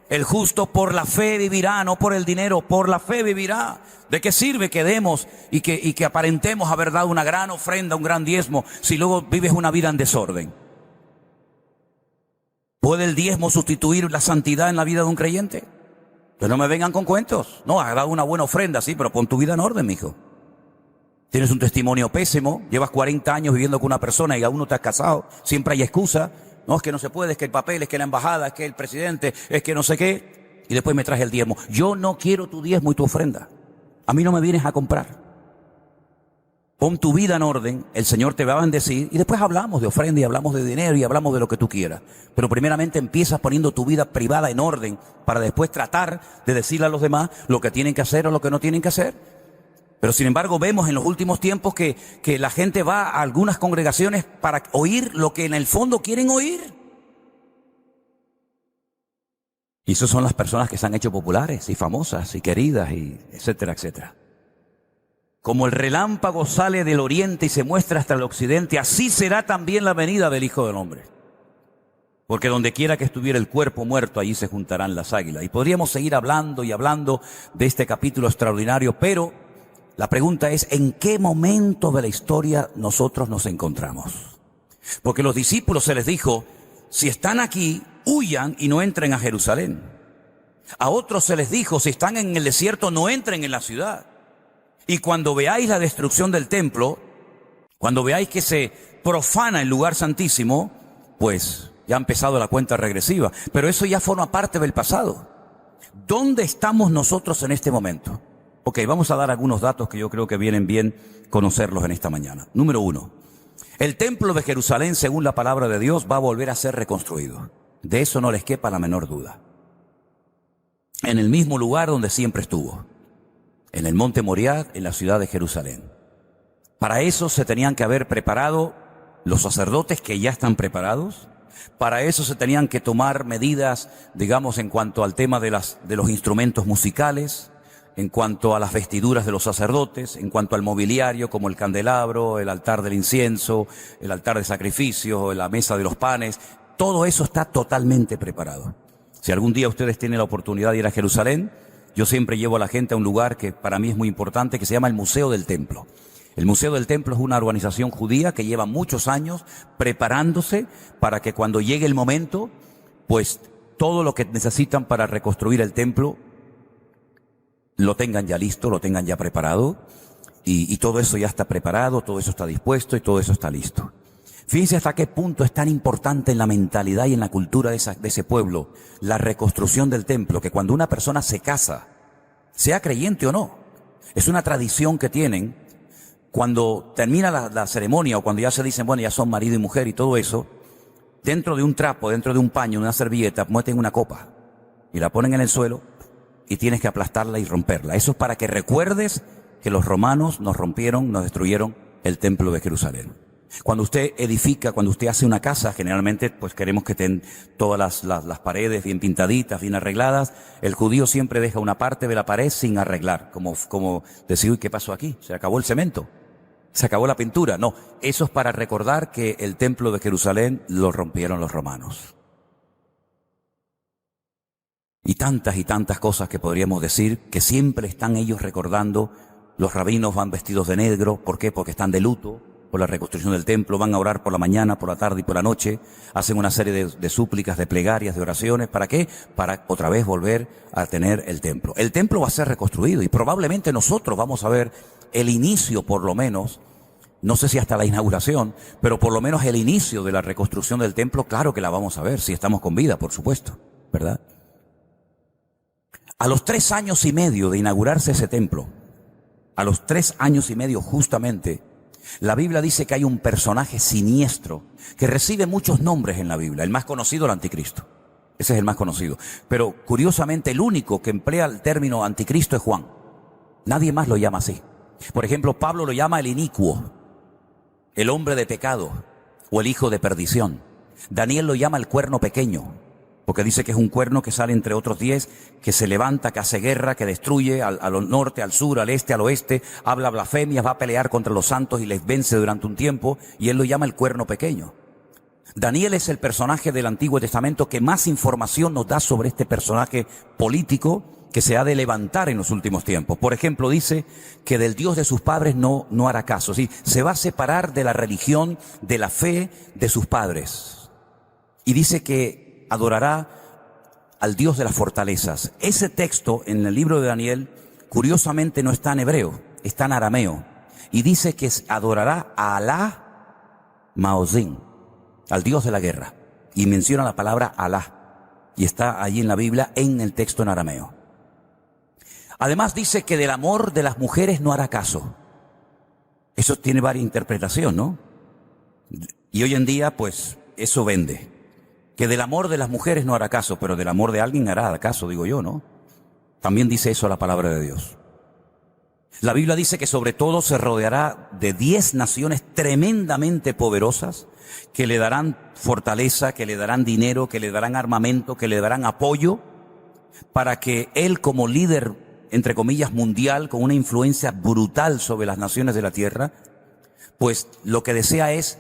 El justo por la fe vivirá, no por el dinero, por la fe vivirá. ¿De qué sirve que demos y que aparentemos haber dado una gran ofrenda, un gran diezmo, si luego vives una vida en desorden? ¿Puede el diezmo sustituir la santidad en la vida de un creyente? Pues no me vengan con cuentos. No, has dado una buena ofrenda, sí, pero pon tu vida en orden, mijo. Tienes un testimonio pésimo, llevas 40 años viviendo con una persona y aún no te has casado, siempre hay excusa. No, es que no se puede, es que el papel, es que la embajada, es que el presidente, es que no sé qué. Y después me traes el diezmo. Yo no quiero tu diezmo y tu ofrenda. A mí no me vienes a comprar. Pon tu vida en orden, el Señor te va a bendecir y después hablamos de ofrenda y hablamos de dinero y hablamos de lo que tú quieras. Pero primeramente empiezas poniendo tu vida privada en orden para después tratar de decirle a los demás lo que tienen que hacer o lo que no tienen que hacer. Pero sin embargo vemos en los últimos tiempos que la gente va a algunas congregaciones para oír lo que en el fondo quieren oír. Y esas son las personas que se han hecho populares y famosas y queridas y etcétera, etcétera. Como el relámpago sale del oriente y se muestra hasta el occidente, así será también la venida del Hijo del Hombre. Porque donde quiera que estuviera el cuerpo muerto, allí se juntarán las águilas. Y podríamos seguir hablando y hablando de este capítulo extraordinario, pero la pregunta es: ¿en qué momento de la historia nosotros nos encontramos? Porque a los discípulos se les dijo: si están aquí, huyan y no entren a Jerusalén. A otros se les dijo: si están en el desierto, no entren en la ciudad. Y cuando veáis la destrucción del templo, cuando veáis que se profana el lugar santísimo, pues ya ha empezado la cuenta regresiva. Pero eso ya forma parte del pasado. ¿Dónde estamos nosotros en este momento? Ok, vamos a dar algunos datos que yo creo que vienen bien conocerlos en esta mañana. Número 1. El templo de Jerusalén, según la palabra de Dios, va a volver a ser reconstruido. De eso no les quepa la menor duda. En el mismo lugar donde siempre estuvo. En el monte Moriah, en la ciudad de Jerusalén. Para eso se tenían que haber preparado los sacerdotes, que ya están preparados. Para eso se tenían que tomar medidas, digamos, en cuanto al tema de los instrumentos musicales, en cuanto a las vestiduras de los sacerdotes, en cuanto al mobiliario como el candelabro, el altar del incienso, el altar de sacrificio, la mesa de los panes. Todo eso está totalmente preparado. Si algún día ustedes tienen la oportunidad de ir a Jerusalén, yo siempre llevo a la gente a un lugar que para mí es muy importante, que se llama el Museo del Templo. El Museo del Templo es una organización judía que lleva muchos años preparándose para que cuando llegue el momento, pues todo lo que necesitan para reconstruir el templo lo tengan ya listo, lo tengan ya preparado, y todo eso ya está preparado, todo eso está dispuesto y todo eso está listo. Fíjense hasta qué punto es tan importante en la mentalidad y en la cultura de ese pueblo la reconstrucción del templo, que cuando una persona se casa, sea creyente o no, es una tradición que tienen. Cuando termina la ceremonia o cuando ya se dicen, bueno, ya son marido y mujer y todo eso, dentro de un trapo, dentro de un paño, una servilleta, meten una copa y la ponen en el suelo y tienes que aplastarla y romperla. Eso es para que recuerdes que los romanos nos rompieron, nos destruyeron el templo de Jerusalén. Cuando usted edifica, cuando usted hace una casa, generalmente pues queremos que estén todas las paredes bien pintaditas, bien arregladas. El judío siempre deja una parte de la pared sin arreglar, como decir, uy, ¿qué pasó aquí? Se acabó el cemento, se acabó la pintura. No, eso es para recordar que el templo de Jerusalén lo rompieron los romanos. Y tantas cosas que podríamos decir, que siempre están ellos recordando. Los rabinos van vestidos de negro. ¿Por qué? Porque están de luto por la reconstrucción del templo. Van a orar por la mañana, por la tarde y por la noche. Hacen una serie de súplicas, de plegarias, de oraciones. ¿Para qué? Para otra vez volver a tener el templo. El templo va a ser reconstruido y probablemente nosotros vamos a ver el inicio, por lo menos, no sé si hasta la inauguración, pero por lo menos el inicio de la reconstrucción del templo. Claro que la vamos a ver, si estamos con vida, por supuesto, ¿verdad? A los 3 años y medio de inaugurarse ese templo, a los 3 años y medio justamente, la Biblia dice que hay un personaje siniestro que recibe muchos nombres en la Biblia. El más conocido, el anticristo. Ese es el más conocido. Pero curiosamente el único que emplea el término anticristo es Juan. Nadie más lo llama así. Por ejemplo, Pablo lo llama el inicuo, el hombre de pecado o el hijo de perdición. Daniel lo llama el cuerno pequeño, porque dice que es un cuerno que sale entre otros 10, que se levanta, que hace guerra, que destruye al norte, al sur, al este, al oeste, habla blasfemias, va a pelear contra los santos y les vence durante un tiempo, y él lo llama el cuerno pequeño. Daniel es el personaje del Antiguo Testamento que más información nos da sobre este personaje político que se ha de levantar en los últimos tiempos. Por ejemplo, dice que del Dios de sus padres no hará caso. ¿Sí? Se va a separar de la religión, de la fe de sus padres. Y dice que adorará al Dios de las fortalezas. Ese texto en el libro de Daniel, curiosamente no está en hebreo, está en arameo. Y dice que adorará a Alá Maozín, al Dios de la guerra. Y menciona la palabra Alá. Y está allí en la Biblia, en el texto en arameo. Además dice que del amor de las mujeres no hará caso. Eso tiene varias interpretaciones, ¿no? Y hoy en día, pues, eso vende. Que del amor de las mujeres no hará caso, pero del amor de alguien hará caso, digo yo, ¿no? También dice eso la palabra de Dios. La Biblia dice que sobre todo se rodeará de 10 naciones tremendamente poderosas que le darán fortaleza, que le darán dinero, que le darán armamento, que le darán apoyo para que él como líder, entre comillas, mundial, con una influencia brutal sobre las naciones de la tierra, pues lo que desea es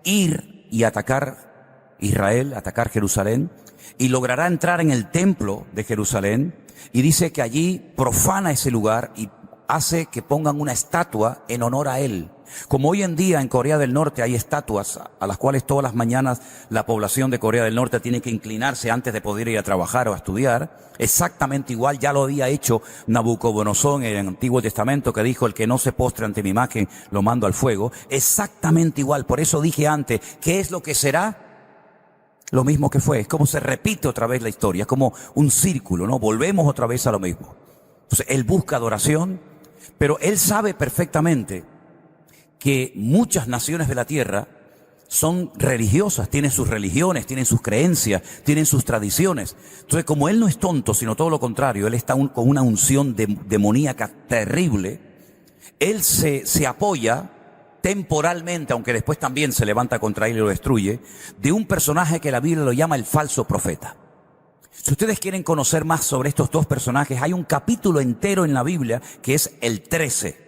ir y atacar Israel, atacar Jerusalén, y logrará entrar en el templo de Jerusalén, y dice que allí profana ese lugar y hace que pongan una estatua en honor a él. Como hoy en día en Corea del Norte hay estatuas a las cuales todas las mañanas la población de Corea del Norte tiene que inclinarse antes de poder ir a trabajar o a estudiar, exactamente igual ya lo había hecho Nabucodonosor en el Antiguo Testamento, que dijo: el que no se postre ante mi imagen lo mando al fuego. Exactamente igual. Por eso dije antes, ¿qué es lo que será? Lo mismo que fue. Es como se repite otra vez la historia, es como un círculo, ¿no? Volvemos otra vez a lo mismo. Entonces él busca adoración, pero él sabe perfectamente que muchas naciones de la tierra son religiosas, tienen sus religiones, tienen sus creencias, tienen sus tradiciones. Entonces, como él no es tonto, sino todo lo contrario, él está con una unción demoníaca terrible, él se apoya temporalmente, aunque después también se levanta contra él y lo destruye, de un personaje que la Biblia lo llama el falso profeta. Si ustedes quieren conocer más sobre estos dos personajes, hay un capítulo entero en la Biblia que es el 13.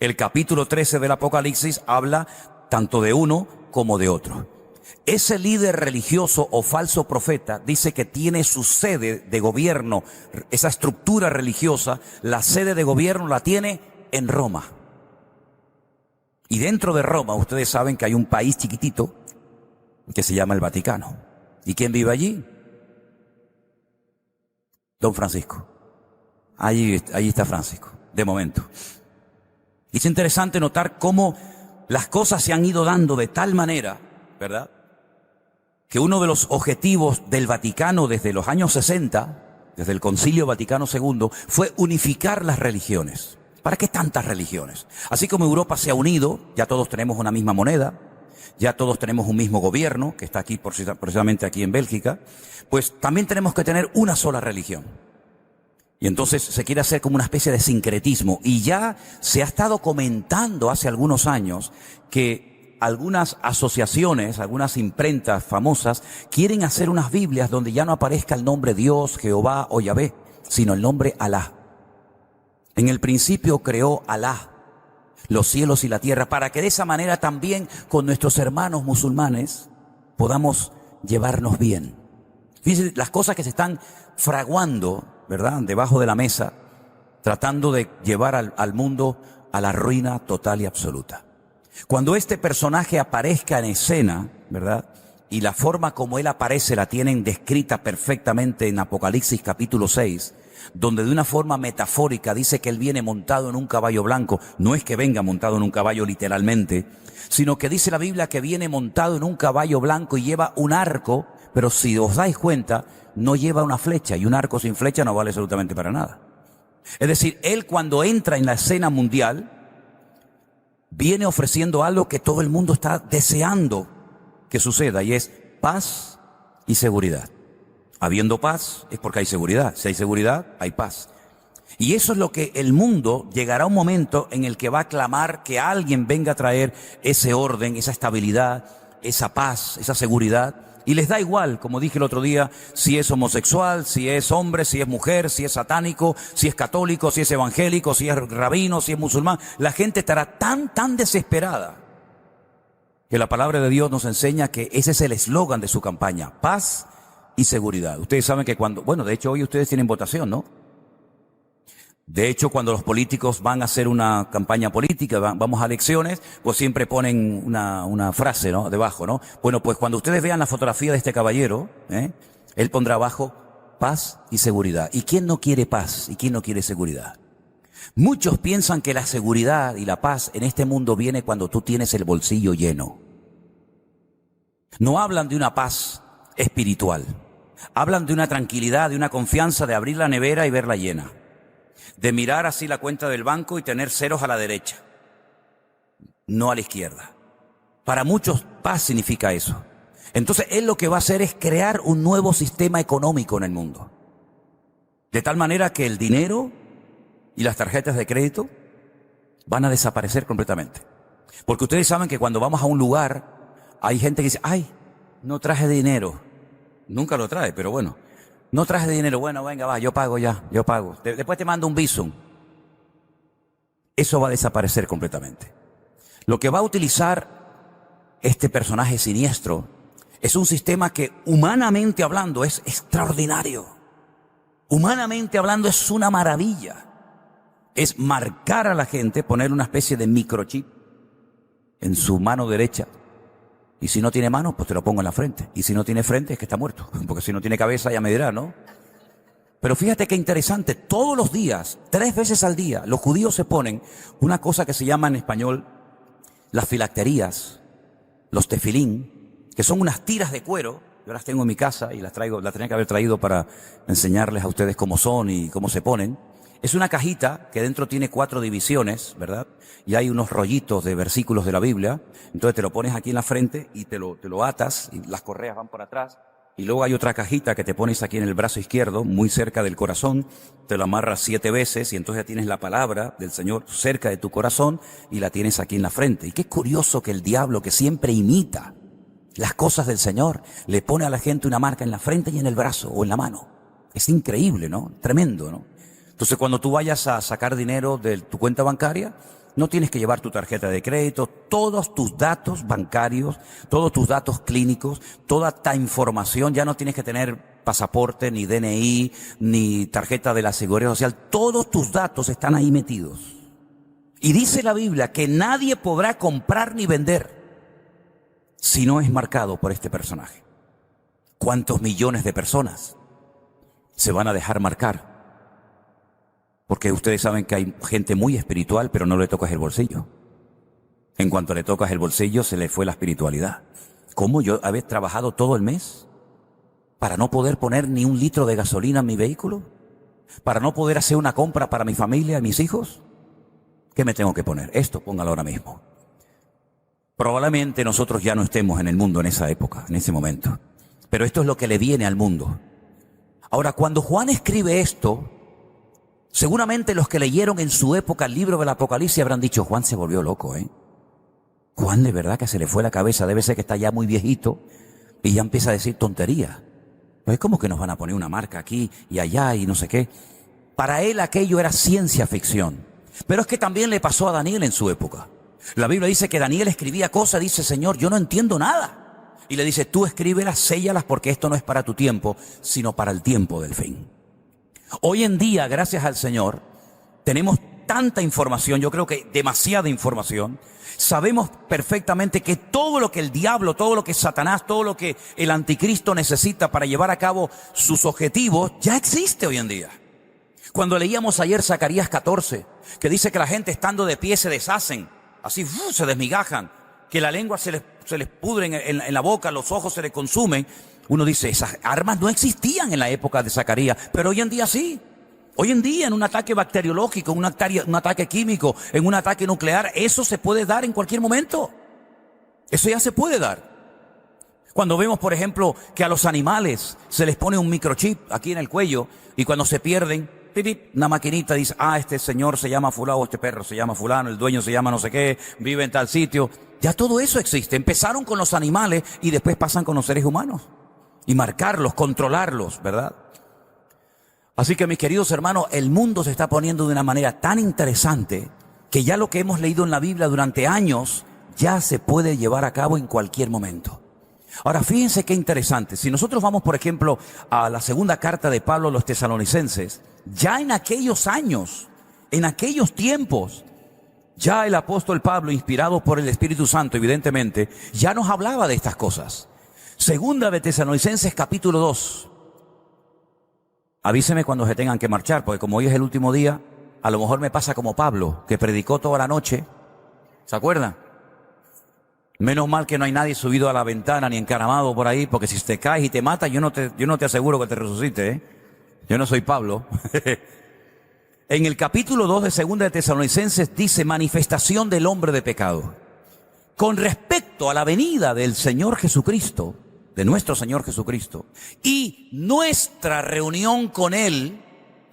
El capítulo 13 del Apocalipsis habla tanto de uno como de otro. Ese líder religioso o falso profeta dice que tiene su sede de gobierno, esa estructura religiosa, la sede de gobierno la tiene en Roma. Y dentro de Roma, ustedes saben que hay un país chiquitito que se llama el Vaticano. ¿Y quién vive allí? Don Francisco. Allí está Francisco, de momento. Y es interesante notar cómo las cosas se han ido dando de tal manera, ¿verdad?, que uno de los objetivos del Vaticano desde los años 60, desde el Concilio Vaticano II, fue unificar las religiones. ¿Para qué tantas religiones? Así como Europa se ha unido, ya todos tenemos una misma moneda, ya todos tenemos un mismo gobierno, que está aquí precisamente aquí en Bélgica, pues también tenemos que tener una sola religión. Y entonces se quiere hacer como una especie de sincretismo. Y ya se ha estado comentando hace algunos años que algunas asociaciones, algunas imprentas famosas, quieren hacer unas Biblias donde ya no aparezca el nombre Dios, Jehová o Yahvé, sino el nombre Alá. En el principio creó Alá los cielos y la tierra, para que de esa manera también con nuestros hermanos musulmanes podamos llevarnos bien. Fíjense las cosas que se están fraguando, ¿verdad?, debajo de la mesa, tratando de llevar al mundo a la ruina total y absoluta. Cuando este personaje aparezca en escena, ¿verdad?, y la forma como él aparece la tienen descrita perfectamente en Apocalipsis capítulo 6, donde de una forma metafórica dice que él viene montado en un caballo blanco. No es que venga montado en un caballo literalmente, sino que dice la Biblia que viene montado en un caballo blanco y lleva un arco pero si os dais cuenta, no lleva una flecha, y un arco sin flecha no vale absolutamente para nada. Es decir, él cuando entra en la escena mundial, viene ofreciendo algo que todo el mundo está deseando que suceda, y es paz y seguridad. Habiendo paz es porque hay seguridad. Si hay seguridad, hay paz. Y eso es lo que el mundo llegará a un momento en el que va a clamar que alguien venga a traer ese orden, esa estabilidad, esa paz, esa seguridad. Y les da igual, como dije el otro día, si es homosexual, si es hombre, si es mujer, si es satánico, si es católico, si es evangélico, si es rabino, si es musulmán. La gente estará tan desesperada que la palabra de Dios nos enseña que ese es el eslogan de su campaña: paz y seguridad. Ustedes saben que de hecho hoy ustedes tienen votación, ¿no? De hecho, cuando los políticos van a hacer una campaña política, vamos a elecciones, pues siempre ponen una frase, ¿no? Debajo, ¿no? Bueno, pues cuando ustedes vean la fotografía de este caballero, él pondrá abajo paz y seguridad. ¿Y quién no quiere paz? ¿Y quién no quiere seguridad? Muchos piensan que la seguridad y la paz en este mundo viene cuando tú tienes el bolsillo lleno. No hablan de una paz espiritual. Hablan de una tranquilidad, de una confianza, de abrir la nevera y verla llena. De mirar así la cuenta del banco y tener ceros a la derecha, no a la izquierda. Para muchos, paz significa eso. Entonces, él lo que va a hacer es crear un nuevo sistema económico en el mundo. De tal manera que el dinero y las tarjetas de crédito van a desaparecer completamente. Porque ustedes saben que cuando vamos a un lugar, hay gente que dice, ay, no traje dinero. Nunca lo trae, pero bueno. No traje dinero, bueno, venga, va, yo pago ya, yo pago. Después te mando un Bizum. Eso va a desaparecer completamente. Lo que va a utilizar este personaje siniestro es un sistema que, humanamente hablando, es extraordinario. Humanamente hablando, es una maravilla. Es marcar a la gente, poner una especie de microchip en su mano derecha. Y si no tiene manos, pues te lo pongo en la frente. Y si no tiene frente, es que está muerto. Porque si no tiene cabeza, ya me dirá, ¿no? Pero fíjate qué interesante. Todos los días, 3 veces al día, los judíos se ponen una cosa que se llama en español las filacterías, los tefilín, que son unas tiras de cuero. Yo las tengo en mi casa y las tenía que haber traído para enseñarles a ustedes cómo son y cómo se ponen. Es una cajita que dentro tiene 4 divisiones, ¿verdad? Y hay unos rollitos de versículos de la Biblia. Entonces te lo pones aquí en la frente y te lo atas y las correas van por atrás. Y luego hay otra cajita que te pones aquí en el brazo izquierdo, muy cerca del corazón. Te lo amarras 7 veces y entonces ya tienes la palabra del Señor cerca de tu corazón y la tienes aquí en la frente. Y qué curioso que el diablo, que siempre imita las cosas del Señor, le pone a la gente una marca en la frente y en el brazo o en la mano. Es increíble, ¿no? Tremendo, ¿no? Entonces, cuando tú vayas a sacar dinero de tu cuenta bancaria, no tienes que llevar tu tarjeta de crédito, todos tus datos bancarios, todos tus datos clínicos, toda ta información, ya no tienes que tener pasaporte, ni DNI, ni tarjeta de la Seguridad Social, todos tus datos están ahí metidos. Y dice la Biblia que nadie podrá comprar ni vender si no es marcado por este personaje. ¿Cuántos millones de personas se van a dejar marcar? Porque ustedes saben que hay gente muy espiritual, pero no le tocas el bolsillo. En cuanto le tocas el bolsillo, se le fue la espiritualidad. ¿Cómo yo había trabajado todo el mes para no poder poner ni un litro de gasolina en mi vehículo? ¿Para no poder hacer una compra para mi familia, mis hijos? ¿Qué me tengo que poner? Esto, póngalo ahora mismo. Probablemente nosotros ya no estemos en el mundo en esa época, en ese momento. Pero esto es lo que le viene al mundo. Ahora, cuando Juan escribe esto, seguramente los que leyeron en su época el libro del Apocalipsis habrán dicho, Juan se volvió loco, ¿eh? Juan de verdad que se le fue la cabeza, debe ser que está ya muy viejito y ya empieza a decir tonterías. Pues ¿cómo que nos van a poner una marca aquí y allá y no sé qué? Para él aquello era ciencia ficción. Pero es que también le pasó a Daniel en su época. La Biblia dice que Daniel escribía cosas, dice, Señor, yo no entiendo nada. Y le dice, tú escríbelas, séllalas, porque esto no es para tu tiempo, sino para el tiempo del fin. Hoy en día, gracias al Señor, tenemos tanta información, yo creo que demasiada información. Sabemos perfectamente que todo lo que el diablo, todo lo que Satanás, todo lo que el anticristo necesita para llevar a cabo sus objetivos, ya existe hoy en día. Cuando leíamos ayer Zacarías 14, que dice que la gente estando de pie se deshacen, así se desmigajan, que la lengua se les pudre en la boca, los ojos se les consumen. Uno dice, esas armas no existían en la época de Zacarías, pero hoy en día sí. Hoy en día en un ataque bacteriológico, un ataque químico, en un ataque nuclear, eso se puede dar en cualquier momento. Eso ya se puede dar. Cuando vemos, por ejemplo, que a los animales se les pone un microchip aquí en el cuello y cuando se pierden, una maquinita dice, este señor se llama fulano, este perro se llama fulano, el dueño se llama no sé qué, vive en tal sitio. Ya todo eso existe. Empezaron con los animales y después pasan con los seres humanos. Y marcarlos, controlarlos, ¿verdad? Así que mis queridos hermanos, el mundo se está poniendo de una manera tan interesante que ya lo que hemos leído en la Biblia durante años ya se puede llevar a cabo en cualquier momento. Ahora fíjense qué interesante. Si nosotros vamos, por ejemplo, a la segunda carta de Pablo a los tesalonicenses, ya en aquellos años, en aquellos tiempos, ya el apóstol Pablo, inspirado por el Espíritu Santo, evidentemente, ya nos hablaba de estas cosas. Segunda de Tesalonicenses capítulo 2. Avíseme cuando se tengan que marchar, porque como hoy es el último día, a lo mejor me pasa como Pablo, que predicó toda la noche. ¿Se acuerdan? Menos mal que no hay nadie subido a la ventana ni encaramado por ahí, porque si te caes y te matas, yo no te aseguro que te resucite, ¿eh? Yo no soy Pablo. En el capítulo 2 de Segunda de Tesalonicenses dice manifestación del hombre de pecado. Con respecto a la venida del Señor Jesucristo, de nuestro Señor Jesucristo, y nuestra reunión con Él,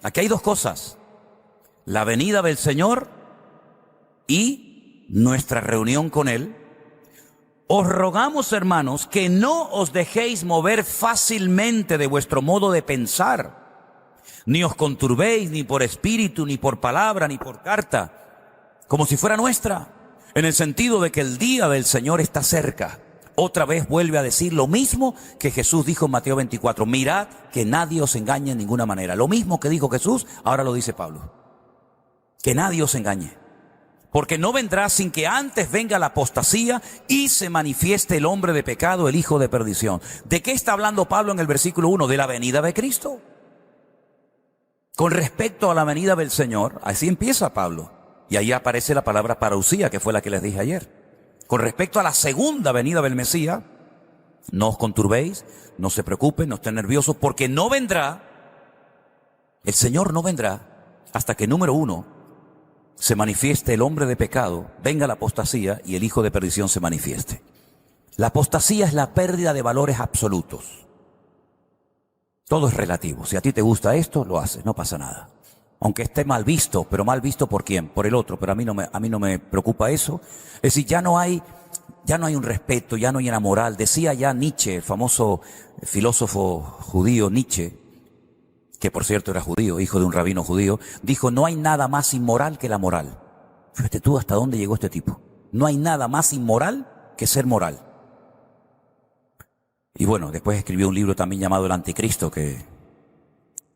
aquí hay dos cosas, la venida del Señor y nuestra reunión con Él. Os rogamos, hermanos, que no os dejéis mover fácilmente de vuestro modo de pensar, ni os conturbéis ni por espíritu, ni por palabra, ni por carta, como si fuera nuestra, en el sentido de que el día del Señor está cerca. Otra vez vuelve a decir lo mismo que Jesús dijo en Mateo 24. Mirad que nadie os engañe en ninguna manera. Lo mismo que dijo Jesús, ahora lo dice Pablo. Que nadie os engañe. Porque no vendrá sin que antes venga la apostasía y se manifieste el hombre de pecado, el hijo de perdición. ¿De qué está hablando Pablo en el versículo 1? De la venida de Cristo. Con respecto a la venida del Señor, así empieza Pablo. Y ahí aparece la palabra parousia, que fue la que les dije ayer. Con respecto a la segunda venida del Mesías, no os conturbéis, no se preocupen, no estén nerviosos, porque no vendrá, el Señor no vendrá hasta que, número uno, se manifieste el hombre de pecado, venga la apostasía y el hijo de perdición se manifieste. La apostasía es la pérdida de valores absolutos. Todo es relativo. Si a ti te gusta esto, lo haces, no pasa nada. Aunque esté mal visto, pero mal visto ¿por quién? Por el otro, pero a mí no me preocupa eso. Es decir, ya no hay un respeto, ya no hay una moral. Decía ya Nietzsche, el famoso filósofo judío Nietzsche, que por cierto era judío, hijo de un rabino judío, dijo, no hay nada más inmoral que la moral. Fíjate tú hasta dónde llegó este tipo. No hay nada más inmoral que ser moral. Y bueno, después escribió un libro también llamado El Anticristo, que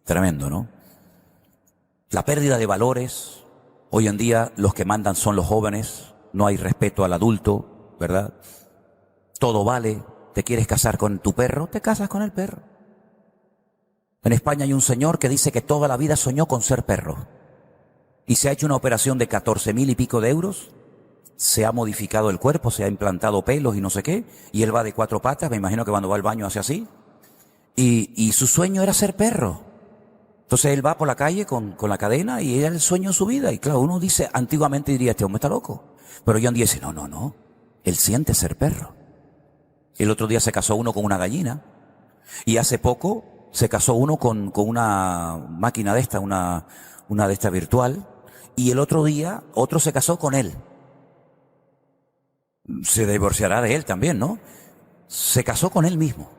tremendo, ¿no? La pérdida de valores. Hoy en día los que mandan son los jóvenes, no hay respeto al adulto, ¿verdad? Todo vale. ¿Te quieres casar con tu perro? Te casas con el perro. En España hay un señor que dice que toda la vida soñó con ser perro. Y se ha hecho una operación de 14.000 y pico de euros. Se ha modificado el cuerpo, se ha implantado pelos y no sé qué. Y él va de 4 patas, me imagino que cuando va al baño hace así. Y su sueño era ser perro. Entonces él va por la calle con la cadena y era el sueño de su vida. Y claro, uno dice, antiguamente diría, este hombre está loco. Pero hoy en día dice, no. Él siente ser perro. El otro día se casó uno con una gallina. Y hace poco se casó uno con una máquina de esta, una de esta virtual. Y el otro día otro se casó con él. Se divorciará de él también, ¿no? Se casó con él mismo.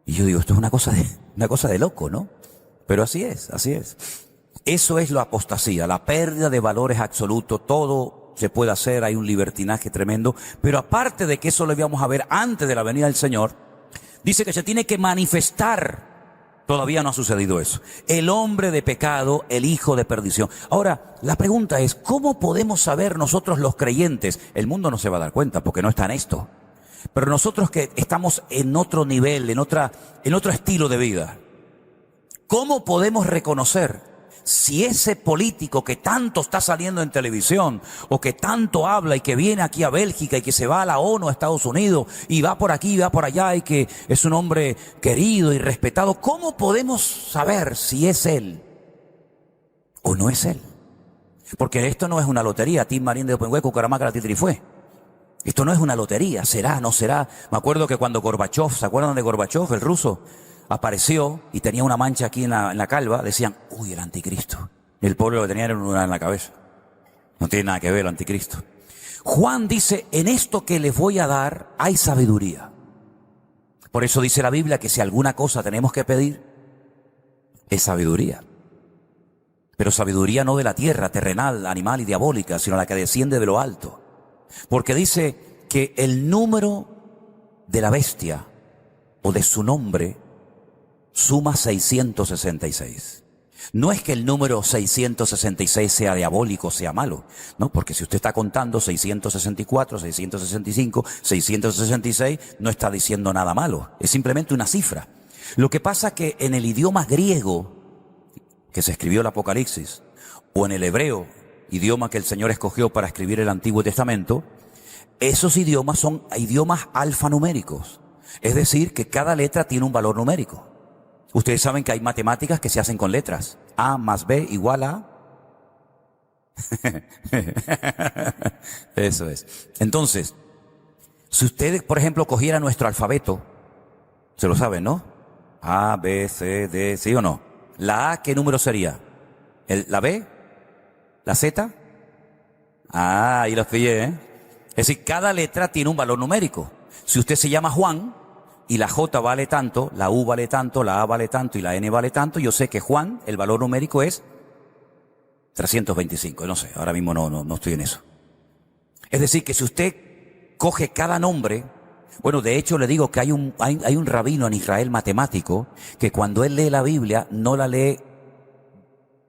Y yo digo, esto es una cosa de loco, ¿no? Pero así es, así es. Eso es la apostasía, la pérdida de valores absolutos. Todo se puede hacer, hay un libertinaje tremendo. Pero aparte de que eso lo íbamos a ver antes de la venida del Señor, dice que se tiene que manifestar. Todavía no ha sucedido eso. El hombre de pecado, el hijo de perdición. Ahora, la pregunta es, ¿cómo podemos saber nosotros los creyentes? El mundo no se va a dar cuenta porque no está en esto. Pero nosotros que estamos en otro nivel, en otro estilo de vida, ¿cómo podemos reconocer si ese político que tanto está saliendo en televisión, o que tanto habla y que viene aquí a Bélgica y que se va a la ONU, a Estados Unidos, y va por aquí y va por allá, y que es un hombre querido y respetado, ¿cómo podemos saber si es él o no es él? Porque esto no es una lotería, Tim Marín de Openhueco, Cucaramaca, Titrifue. Esto no es una lotería, será, no será. Me acuerdo que cuando Gorbachev, ¿se acuerdan de Gorbachev, el ruso? Apareció y tenía una mancha aquí en la calva, decían, uy, el anticristo. Y el pueblo lo que tenía era una en la cabeza. No tiene nada que ver el anticristo. Juan dice, en esto que les voy a dar hay sabiduría. Por eso dice la Biblia que si alguna cosa tenemos que pedir, es sabiduría. Pero sabiduría no de la tierra, terrenal, animal y diabólica, sino la que desciende de lo alto. Porque dice que el número de la bestia o de su nombre suma 666. No es que el número 666 sea diabólico, sea malo, no, porque si usted está contando 664, 665, 666, no está diciendo nada malo, es simplemente una cifra. Lo que pasa que en el idioma griego que se escribió el Apocalipsis, o en el hebreo, idioma que el Señor escogió para escribir el Antiguo Testamento, esos idiomas son idiomas alfanuméricos. Es decir, que cada letra tiene un valor numérico. Ustedes saben que hay matemáticas que se hacen con letras. A más B igual a... Eso es. Entonces, si ustedes, por ejemplo, cogieran nuestro alfabeto, se lo saben, ¿no? A, B, C, D, ¿sí o no? La A, ¿qué número sería? ¿La B? ¿La Z? Ah, ahí los pillé, ¿eh? Es decir, cada letra tiene un valor numérico. Si usted se llama Juan y la J vale tanto, la U vale tanto, la A vale tanto y la N vale tanto, yo sé que Juan, el valor numérico es 325. No sé, ahora mismo no estoy en eso. Es decir, que si usted coge cada nombre, bueno, de hecho le digo que hay un rabino en Israel matemático que cuando él lee la Biblia no la lee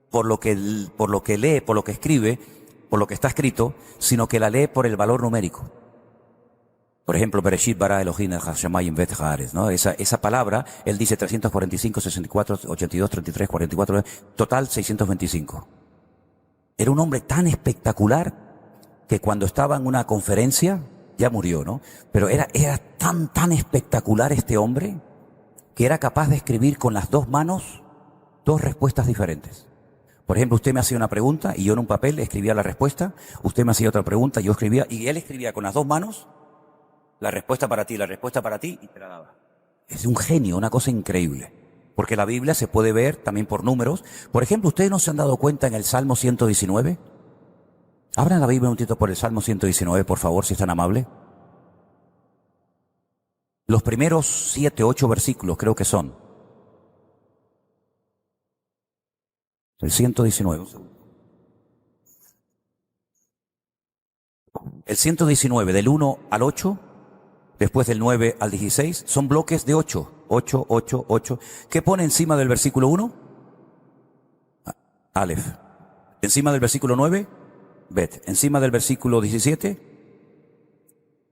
por lo que lee, por lo que escribe, por lo que está escrito, sino que la lee por el valor numérico. Por ejemplo, Bereshit bara Elohim el Hashemayim vet haaretz, ¿no? Esa palabra, él dice 345, 64, 82, 33, 44, total 625. Era un hombre tan espectacular que cuando estaba en una conferencia, ya murió, ¿no? Pero era tan espectacular este hombre que era capaz de escribir con las dos manos dos respuestas diferentes. Por ejemplo, usted me hacía una pregunta y yo en un papel escribía la respuesta, usted me hacía otra pregunta, yo escribía, y él escribía con las dos manos la respuesta para ti y te la daba. Es un genio, una cosa increíble. Porque la Biblia se puede ver también por números. Por ejemplo, ¿ustedes no se han dado cuenta en el Salmo 119? Abran la Biblia un momentito por el Salmo 119, por favor, si es tan amable. Los primeros 7, 8 versículos creo que son. El 119. El 119, del 1 al 8, después del 9 al 16, son bloques de 8. 8, 8, 8. ¿Qué pone encima del versículo 1? Aleph. Encima del versículo 9, Bet. Encima del versículo 17,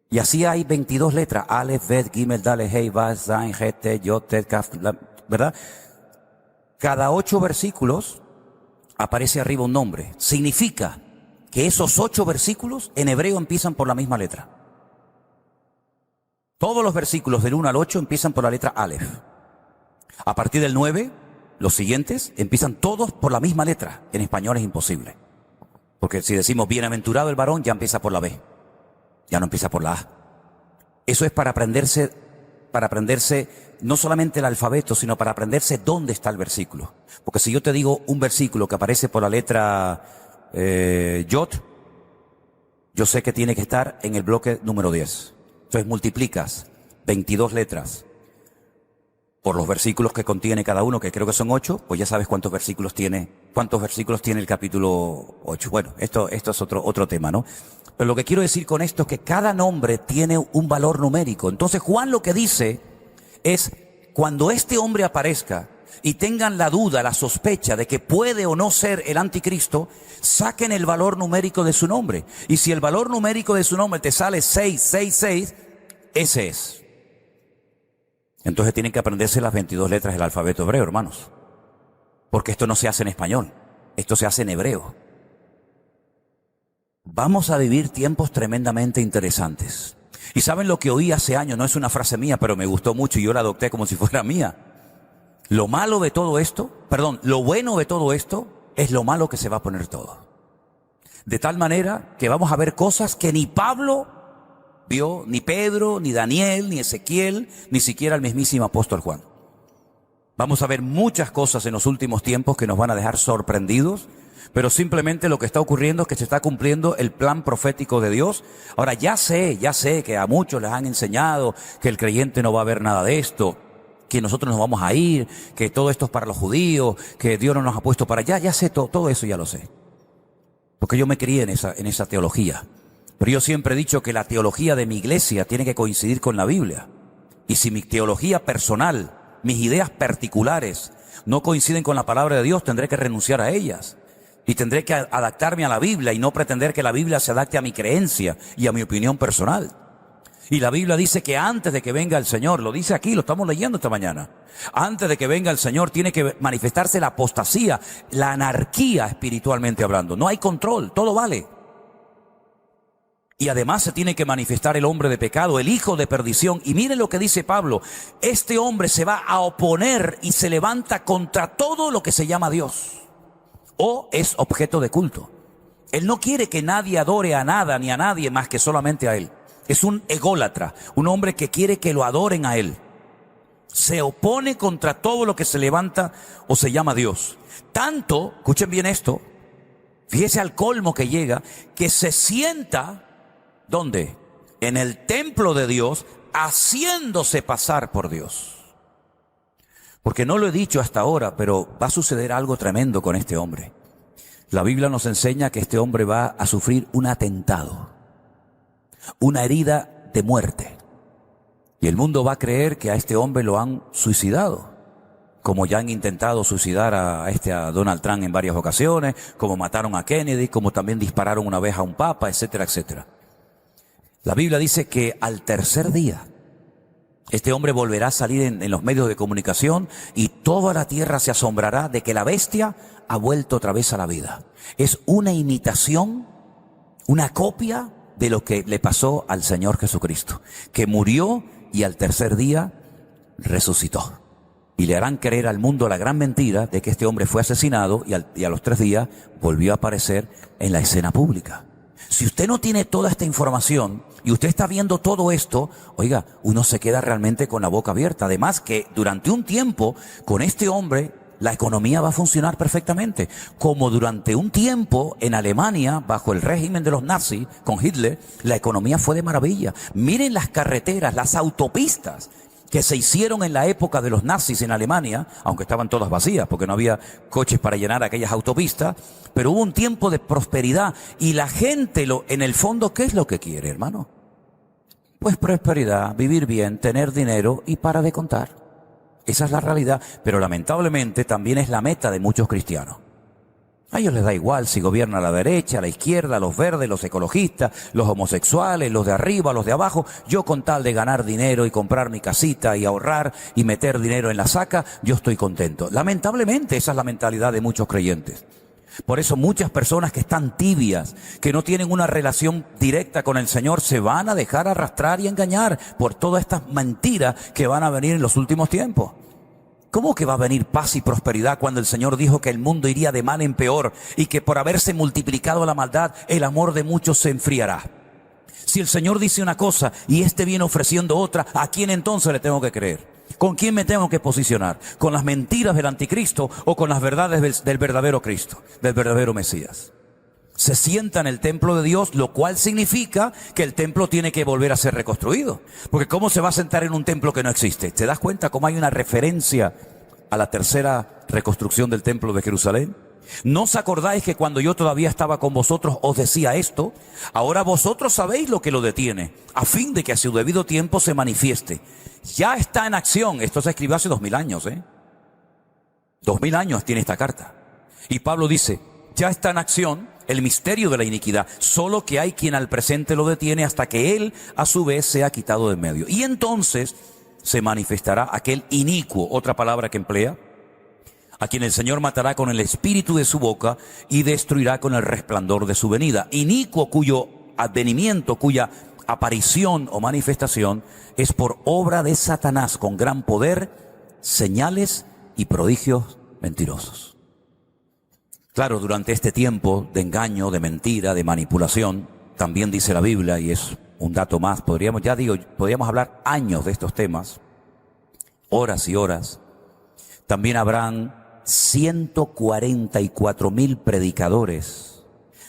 y así hay 22 letras. Aleph, Bet, Gimel, Daleth, Hei, Vav, Zain, Het, Tet, Yod, Tet, Kaf, ¿verdad? Cada 8 versículos aparece arriba un nombre. Significa que esos 8 versículos en hebreo empiezan por la misma letra. Todos los versículos del 1 al 8 empiezan por la letra Aleph. A partir del 9, los siguientes empiezan todos por la misma letra. En español es imposible. Porque si decimos bienaventurado el varón, ya empieza por la B. Ya no empieza por la A. Eso es para aprenderse no solamente el alfabeto, sino para aprenderse dónde está el versículo. Porque si yo te digo un versículo que aparece por la letra Yod, yo sé que tiene que estar en el bloque número 10. Entonces multiplicas 22 letras por los versículos que contiene cada uno, que creo que son 8, pues ya sabes cuántos versículos tiene el capítulo 8. Bueno, esto es otro tema, ¿no? Pero lo que quiero decir con esto es que cada nombre tiene un valor numérico. Entonces Juan lo que dice es, cuando este hombre aparezca y tengan la duda, la sospecha de que puede o no ser el anticristo, saquen el valor numérico de su nombre. Y si el valor numérico de su nombre te sale 666, ese es. Entonces tienen que aprenderse las 22 letras del alfabeto hebreo, hermanos. Porque esto no se hace en español. Esto se hace en hebreo. Vamos a vivir tiempos tremendamente interesantes. Y saben lo que oí hace años, no es una frase mía, pero me gustó mucho y yo la adopté como si fuera mía. Lo malo de todo esto, lo bueno de todo esto es lo malo que se va a poner todo. De tal manera que vamos a ver cosas que ni Pablo vio, ni Pedro, ni Daniel, ni Ezequiel, ni siquiera el mismísimo apóstol Juan. Vamos a ver muchas cosas en los últimos tiempos que nos van a dejar sorprendidos, pero simplemente lo que está ocurriendo es que se está cumpliendo el plan profético de Dios. Ahora ya sé sé que a muchos les han enseñado que el creyente no va a ver nada de esto, que nosotros nos vamos a ir, que todo esto es para los judíos, que Dios no nos ha puesto para allá. Ya sé todo eso, ya lo sé. Porque yo me crié en esa teología. Pero yo siempre he dicho que la teología de mi iglesia tiene que coincidir con la Biblia. Y si mi teología personal, mis ideas particulares no coinciden con la palabra de Dios, tendré que renunciar a ellas. Y tendré que adaptarme a la Biblia y no pretender que la Biblia se adapte a mi creencia y a mi opinión personal. Y la Biblia dice que antes de que venga el Señor, lo dice aquí, lo estamos leyendo esta mañana, antes de que venga el Señor tiene que manifestarse la apostasía, la anarquía espiritualmente hablando. No hay control, todo vale. Y además se tiene que manifestar el hombre de pecado, el hijo de perdición. Y miren lo que dice Pablo, este hombre se va a oponer y se levanta contra todo lo que se llama Dios o es objeto de culto. Él no quiere que nadie adore a nada ni a nadie más que solamente a él. Es un ególatra, un hombre que quiere que lo adoren a él. Se opone contra todo lo que se levanta o se llama Dios. Tanto, escuchen bien esto, fíjese al colmo que llega, que se sienta, ¿dónde? En el templo de Dios, haciéndose pasar por Dios. Porque no lo he dicho hasta ahora, pero va a suceder algo tremendo con este hombre. La Biblia nos enseña que este hombre va a sufrir un atentado, una herida de muerte. Y el mundo va a creer que a este hombre lo han suicidado, como ya han intentado suicidar a Donald Trump en varias ocasiones, como mataron a Kennedy, como también dispararon una vez a un papa, etcétera, etcétera. La Biblia dice que al tercer día, este hombre volverá a salir en los medios de comunicación y toda la tierra se asombrará de que la bestia ha vuelto otra vez a la vida. Es una imitación, una copia de lo que le pasó al Señor Jesucristo, que murió y al tercer día resucitó. Y le harán creer al mundo la gran mentira de que este hombre fue asesinado y a los 3 días volvió a aparecer en la escena pública. Si usted no tiene toda esta información y usted está viendo todo esto, oiga, uno se queda realmente con la boca abierta. Además que durante un tiempo con este hombre la economía va a funcionar perfectamente. Como durante un tiempo en Alemania, bajo el régimen de los nazis, con Hitler, la economía fue de maravilla. Miren las carreteras, las autopistas que se hicieron en la época de los nazis en Alemania, aunque estaban todas vacías porque no había coches para llenar aquellas autopistas, pero hubo un tiempo de prosperidad y la gente en el fondo, ¿qué es lo que quiere, hermano? Pues prosperidad, vivir bien, tener dinero y para de contar. Esa es la realidad, pero lamentablemente también es la meta de muchos cristianos. A ellos les da igual si gobierna la derecha, la izquierda, los verdes, los ecologistas, los homosexuales, los de arriba, los de abajo. Yo con tal de ganar dinero y comprar mi casita y ahorrar y meter dinero en la saca, yo estoy contento. Lamentablemente esa es la mentalidad de muchos creyentes. Por eso muchas personas que están tibias, que no tienen una relación directa con el Señor, se van a dejar arrastrar y engañar por todas estas mentiras que van a venir en los últimos tiempos. ¿Cómo que va a venir paz y prosperidad cuando el Señor dijo que el mundo iría de mal en peor y que por haberse multiplicado la maldad, el amor de muchos se enfriará? Si el Señor dice una cosa y este viene ofreciendo otra, ¿a quién entonces le tengo que creer? ¿Con quién me tengo que posicionar? ¿Con las mentiras del anticristo o con las verdades del verdadero Cristo, del verdadero Mesías? Se sienta en el templo de Dios, lo cual significa que el templo tiene que volver a ser reconstruido. Porque ¿cómo se va a sentar en un templo que no existe? ¿Te das cuenta cómo hay una referencia a la tercera reconstrucción del templo de Jerusalén? ¿No os acordáis que cuando yo todavía estaba con vosotros os decía esto? Ahora vosotros sabéis lo que lo detiene, a fin de que a su debido tiempo se manifieste. Ya está en acción. Esto se escribió hace 2000 años, 2000 años tiene esta carta. Y Pablo dice, ya está en acción el misterio de la iniquidad, solo que hay quien al presente lo detiene hasta que él a su vez sea quitado de en medio. Y entonces se manifestará aquel inicuo, otra palabra que emplea, a quien el Señor matará con el espíritu de su boca y destruirá con el resplandor de su venida. Inicuo cuyo advenimiento, cuya aparición o manifestación es por obra de Satanás con gran poder, señales y prodigios mentirosos. Claro, durante este tiempo de engaño, de mentira, de manipulación, también dice la Biblia, y es un dato más, podríamos hablar años de estos temas, horas y horas. También habrán 144.000 predicadores,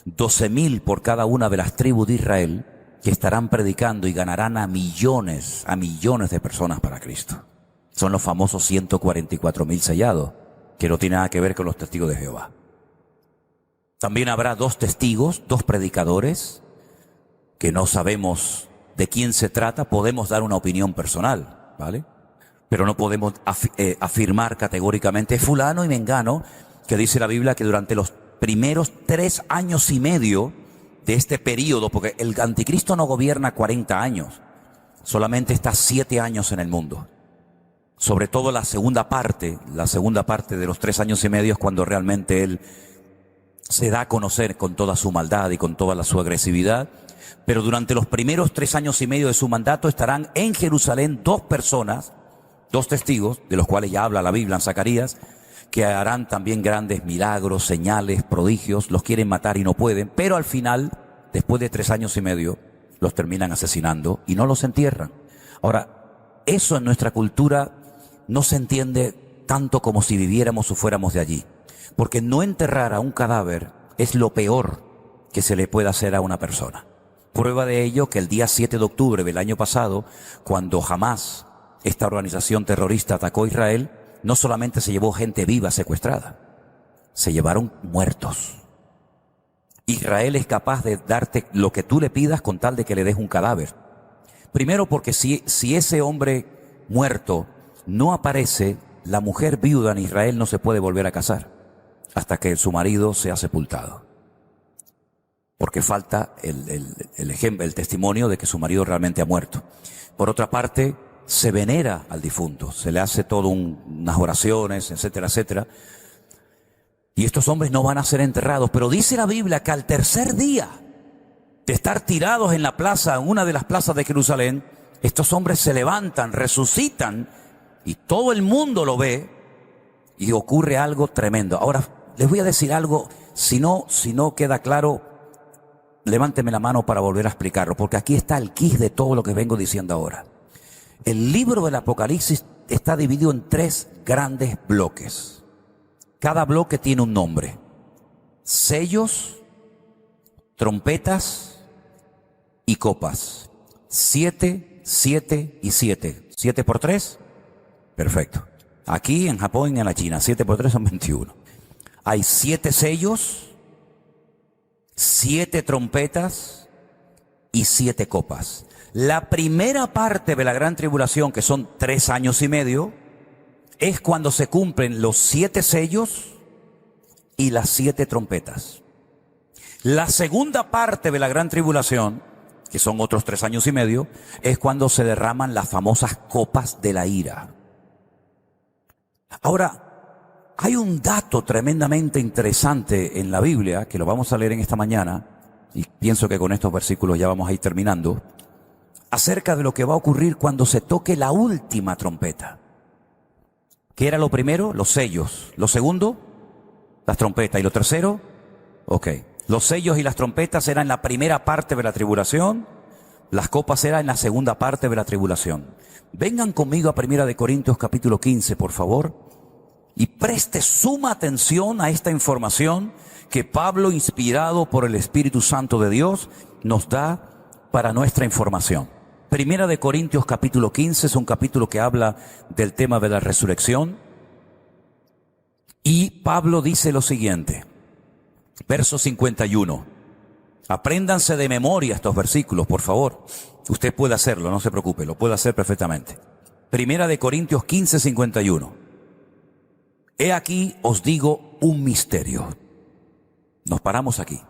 12.000 por cada una de las tribus de Israel, que estarán predicando y ganarán a millones de personas para Cristo. Son los famosos 144.000 sellados, que no tiene nada que ver con los testigos de Jehová. También habrá 2 testigos, 2 predicadores, que no sabemos de quién se trata. Podemos dar una opinión personal, ¿vale? Pero no podemos afirmar categóricamente fulano y mengano, que dice la Biblia que durante los primeros 3 años y medio de este periodo, porque el anticristo no gobierna 40 años, solamente está 7 años en el mundo. Sobre todo la segunda parte de los 3 años y medio es cuando realmente él se da a conocer con toda su maldad y con toda su agresividad. Pero durante los primeros 3 años y medio de su mandato estarán en Jerusalén 2 personas, 2 testigos, de los cuales ya habla la Biblia en Zacarías, que harán también grandes milagros, señales, prodigios. Los quieren matar y no pueden, pero al final, después de 3 años y medio, los terminan asesinando y no los entierran. Ahora, eso en nuestra cultura no se entiende tanto como si viviéramos o fuéramos de allí. Porque no enterrar a un cadáver es lo peor que se le puede hacer a una persona. Prueba de ello que el día 7 de octubre del año pasado, cuando Hamás, esta organización terrorista, atacó a Israel, no solamente se llevó gente viva secuestrada, se llevaron muertos. Israel es capaz de darte lo que tú le pidas con tal de que le des un cadáver. Primero porque si ese hombre muerto no aparece, la mujer viuda en Israel no se puede volver a casar hasta que su marido sea sepultado. Porque falta el testimonio de que su marido realmente ha muerto. Por otra parte, se venera al difunto, se le hace todo unas oraciones, etcétera, etcétera. Y estos hombres no van a ser enterrados, pero dice la Biblia que al tercer día de estar tirados en la plaza, en una de las plazas de Jerusalén, estos hombres se levantan, resucitan, y todo el mundo lo ve, y ocurre algo tremendo. Ahora, les voy a decir algo, si no queda claro, levánteme la mano para volver a explicarlo, porque aquí está el quid de todo lo que vengo diciendo ahora. El libro del Apocalipsis está dividido en 3 grandes bloques. Cada bloque tiene un nombre: sellos, trompetas y copas. 7, 7 y 7. ¿7 por 3? Perfecto. Aquí en Japón y en la China, 7 por 3 son 21. Hay 7 sellos, 7 trompetas y 7 copas. La primera parte de la gran tribulación, que son 3 años y medio, es cuando se cumplen los 7 sellos y las 7 trompetas. La segunda parte de la gran tribulación, que son otros 3 años y medio, es cuando se derraman las famosas copas de la ira. Ahora, hay un dato tremendamente interesante en la Biblia, que lo vamos a leer en esta mañana, y pienso que con estos versículos ya vamos a ir terminando, acerca de lo que va a ocurrir cuando se toque la última trompeta. ¿Qué era lo primero? Los sellos. Lo segundo, las trompetas. ¿Y lo tercero? Los sellos y las trompetas eran en la primera parte de la tribulación, las copas eran en la segunda parte de la tribulación. Vengan conmigo a 1 Corintios capítulo 15, por favor. Y preste suma atención a esta información que Pablo, inspirado por el Espíritu Santo de Dios, nos da para nuestra información. 1 Corintios capítulo 15 es un capítulo que habla del tema de la resurrección. Y Pablo dice lo siguiente, verso 51. Apréndanse de memoria estos versículos, por favor. Usted puede hacerlo, no se preocupe, lo puede hacer perfectamente. 1 Corintios 15, 51. He aquí os digo un misterio. Nos paramos aquí.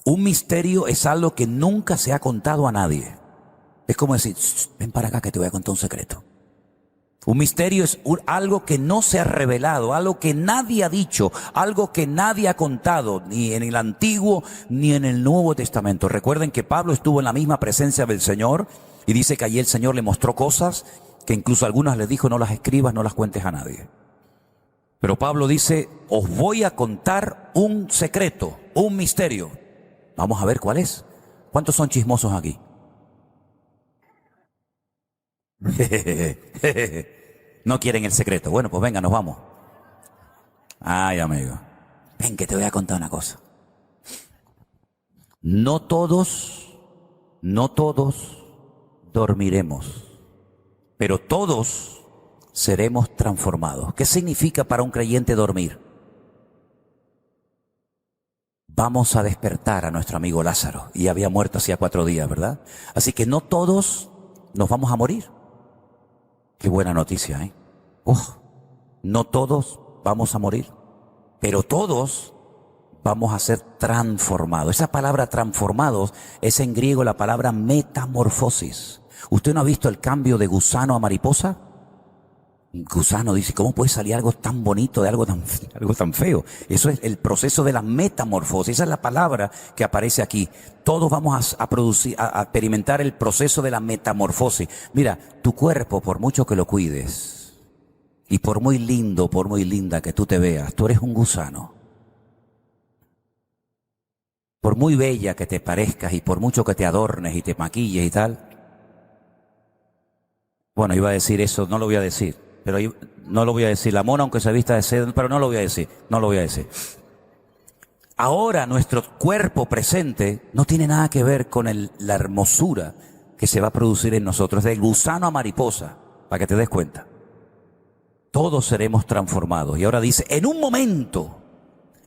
Un misterio es algo que nunca se ha contado a nadie. Es como decir, ven para acá que te voy a contar un secreto. Un misterio es algo que no se ha revelado, algo que nadie ha dicho, algo que nadie ha contado, ni en el Antiguo ni en el Nuevo Testamento. Recuerden que Pablo estuvo en la misma presencia del Señor y dice que allí el Señor le mostró cosas que incluso algunas le dijo: no las escribas, no las cuentes a nadie. Pero Pablo dice: os voy a contar un secreto, un misterio. Vamos a ver cuál es. ¿Cuántos son chismosos aquí? No quieren el secreto. Bueno, pues venga, nos vamos. Ay, amigo. Ven que te voy a contar una cosa. No todos dormiremos, pero todos seremos transformados. ¿Qué significa para un creyente dormir? Vamos a despertar a nuestro amigo Lázaro, y había muerto hacía 4 días, ¿verdad? Así que no todos nos vamos a morir. Qué buena noticia, ¿eh? No todos vamos a morir, pero todos vamos a ser transformados. Esa palabra transformados es en griego la palabra metamorfosis. ¿Usted no ha visto el cambio de gusano a mariposa? Gusano dice: ¿cómo puede salir algo tan bonito de algo tan feo? Eso es el proceso de la metamorfosis. Esa es la palabra que aparece aquí. Todos vamos a experimentar el proceso de la metamorfosis. Mira, tu cuerpo, por mucho que lo cuides, y por muy lindo, por muy linda que tú te veas, tú eres un gusano. Por muy bella que te parezcas y por mucho que te adornes y te maquilles y tal. Bueno, iba a decir eso, no lo voy a decir. Pero no lo voy a decir. La mona, aunque se vista de seda, pero no lo voy a decir. No lo voy a decir. Ahora nuestro cuerpo presente no tiene nada que ver con la hermosura que se va a producir en nosotros. De gusano a mariposa, para que te des cuenta. Todos seremos transformados. Y ahora dice: en un momento,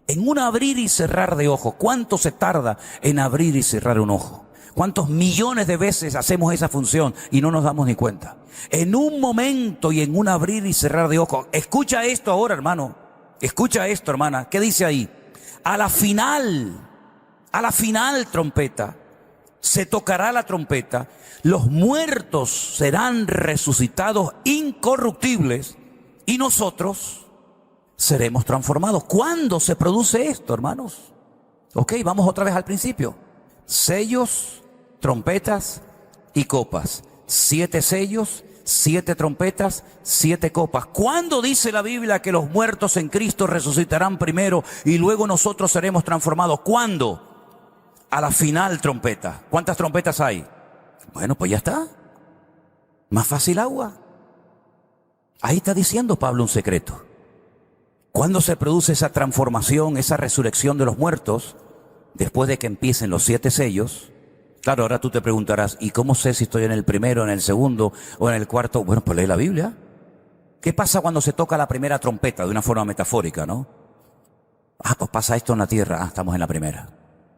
en un abrir y cerrar de ojos. ¿Cuánto se tarda en abrir y cerrar un ojo? ¿Cuántos millones de veces hacemos esa función y no nos damos ni cuenta? En un momento y en un abrir y cerrar de ojos. Escucha esto ahora, hermano. Escucha esto, hermana. ¿Qué dice ahí? A la final trompeta, se tocará la trompeta. Los muertos serán resucitados incorruptibles y nosotros seremos transformados. ¿Cuándo se produce esto, hermanos? Ok, vamos otra vez al principio. Sellos, trompetas y copas. 7 sellos, 7 trompetas, 7 copas. ¿Cuándo dice la Biblia que los muertos en Cristo resucitarán primero y luego nosotros seremos transformados? ¿Cuándo? A la final trompeta. ¿Cuántas trompetas hay? Bueno, pues ya está. Más fácil agua. Ahí está diciendo Pablo un secreto. ¿Cuándo se produce esa transformación, esa resurrección de los muertos? Después de que empiecen los 7 sellos. Claro, ahora tú te preguntarás: ¿y cómo sé si estoy en el primero, en el segundo o en el cuarto? Bueno, pues lee la Biblia. ¿Qué pasa cuando se toca la primera trompeta? De una forma metafórica, ¿no? Pues pasa esto en la tierra. Estamos en la primera.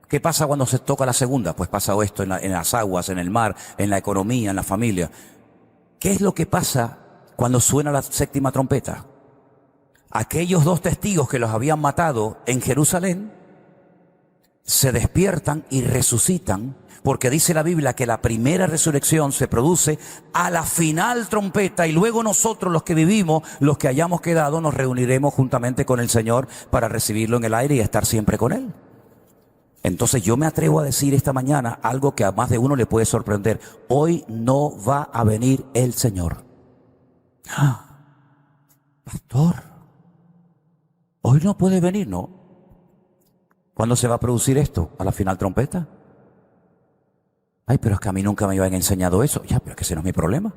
¿Qué pasa cuando se toca la segunda? Pues pasa esto en las aguas, en el mar, en la economía, en la familia. ¿Qué es lo que pasa cuando suena la 7ª trompeta? Aquellos 2 testigos que los habían matado en Jerusalén se despiertan y resucitan, porque dice la Biblia que la primera resurrección se produce a la final trompeta, y luego nosotros, los que vivimos, los que hayamos quedado, nos reuniremos juntamente con el Señor para recibirlo en el aire y estar siempre con Él. Entonces yo me atrevo a decir esta mañana algo que a más de uno le puede sorprender: hoy no va a venir el Señor. Pastor, hoy no puede venir, ¿no? ¿Cuándo se va a producir esto? ¿A la final trompeta? Ay, pero es que a mí nunca me habían enseñado eso. Ya, pero es que ese no es mi problema.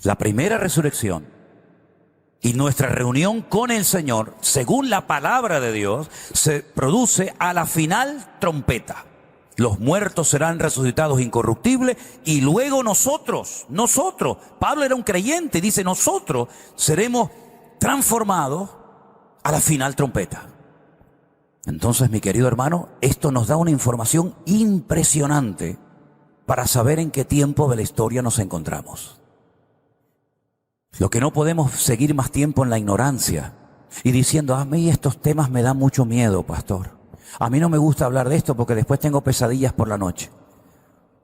La primera resurrección y nuestra reunión con el Señor, según la palabra de Dios, se produce a la final trompeta. Los muertos serán resucitados incorruptibles y luego nosotros, Pablo era un creyente y dice: nosotros seremos transformados a la final trompeta. Entonces, mi querido hermano, esto nos da una información impresionante para saber en qué tiempo de la historia nos encontramos. Lo que no podemos seguir más tiempo en la ignorancia y diciendo: a mí estos temas me dan mucho miedo, pastor. A mí no me gusta hablar de esto porque después tengo pesadillas por la noche.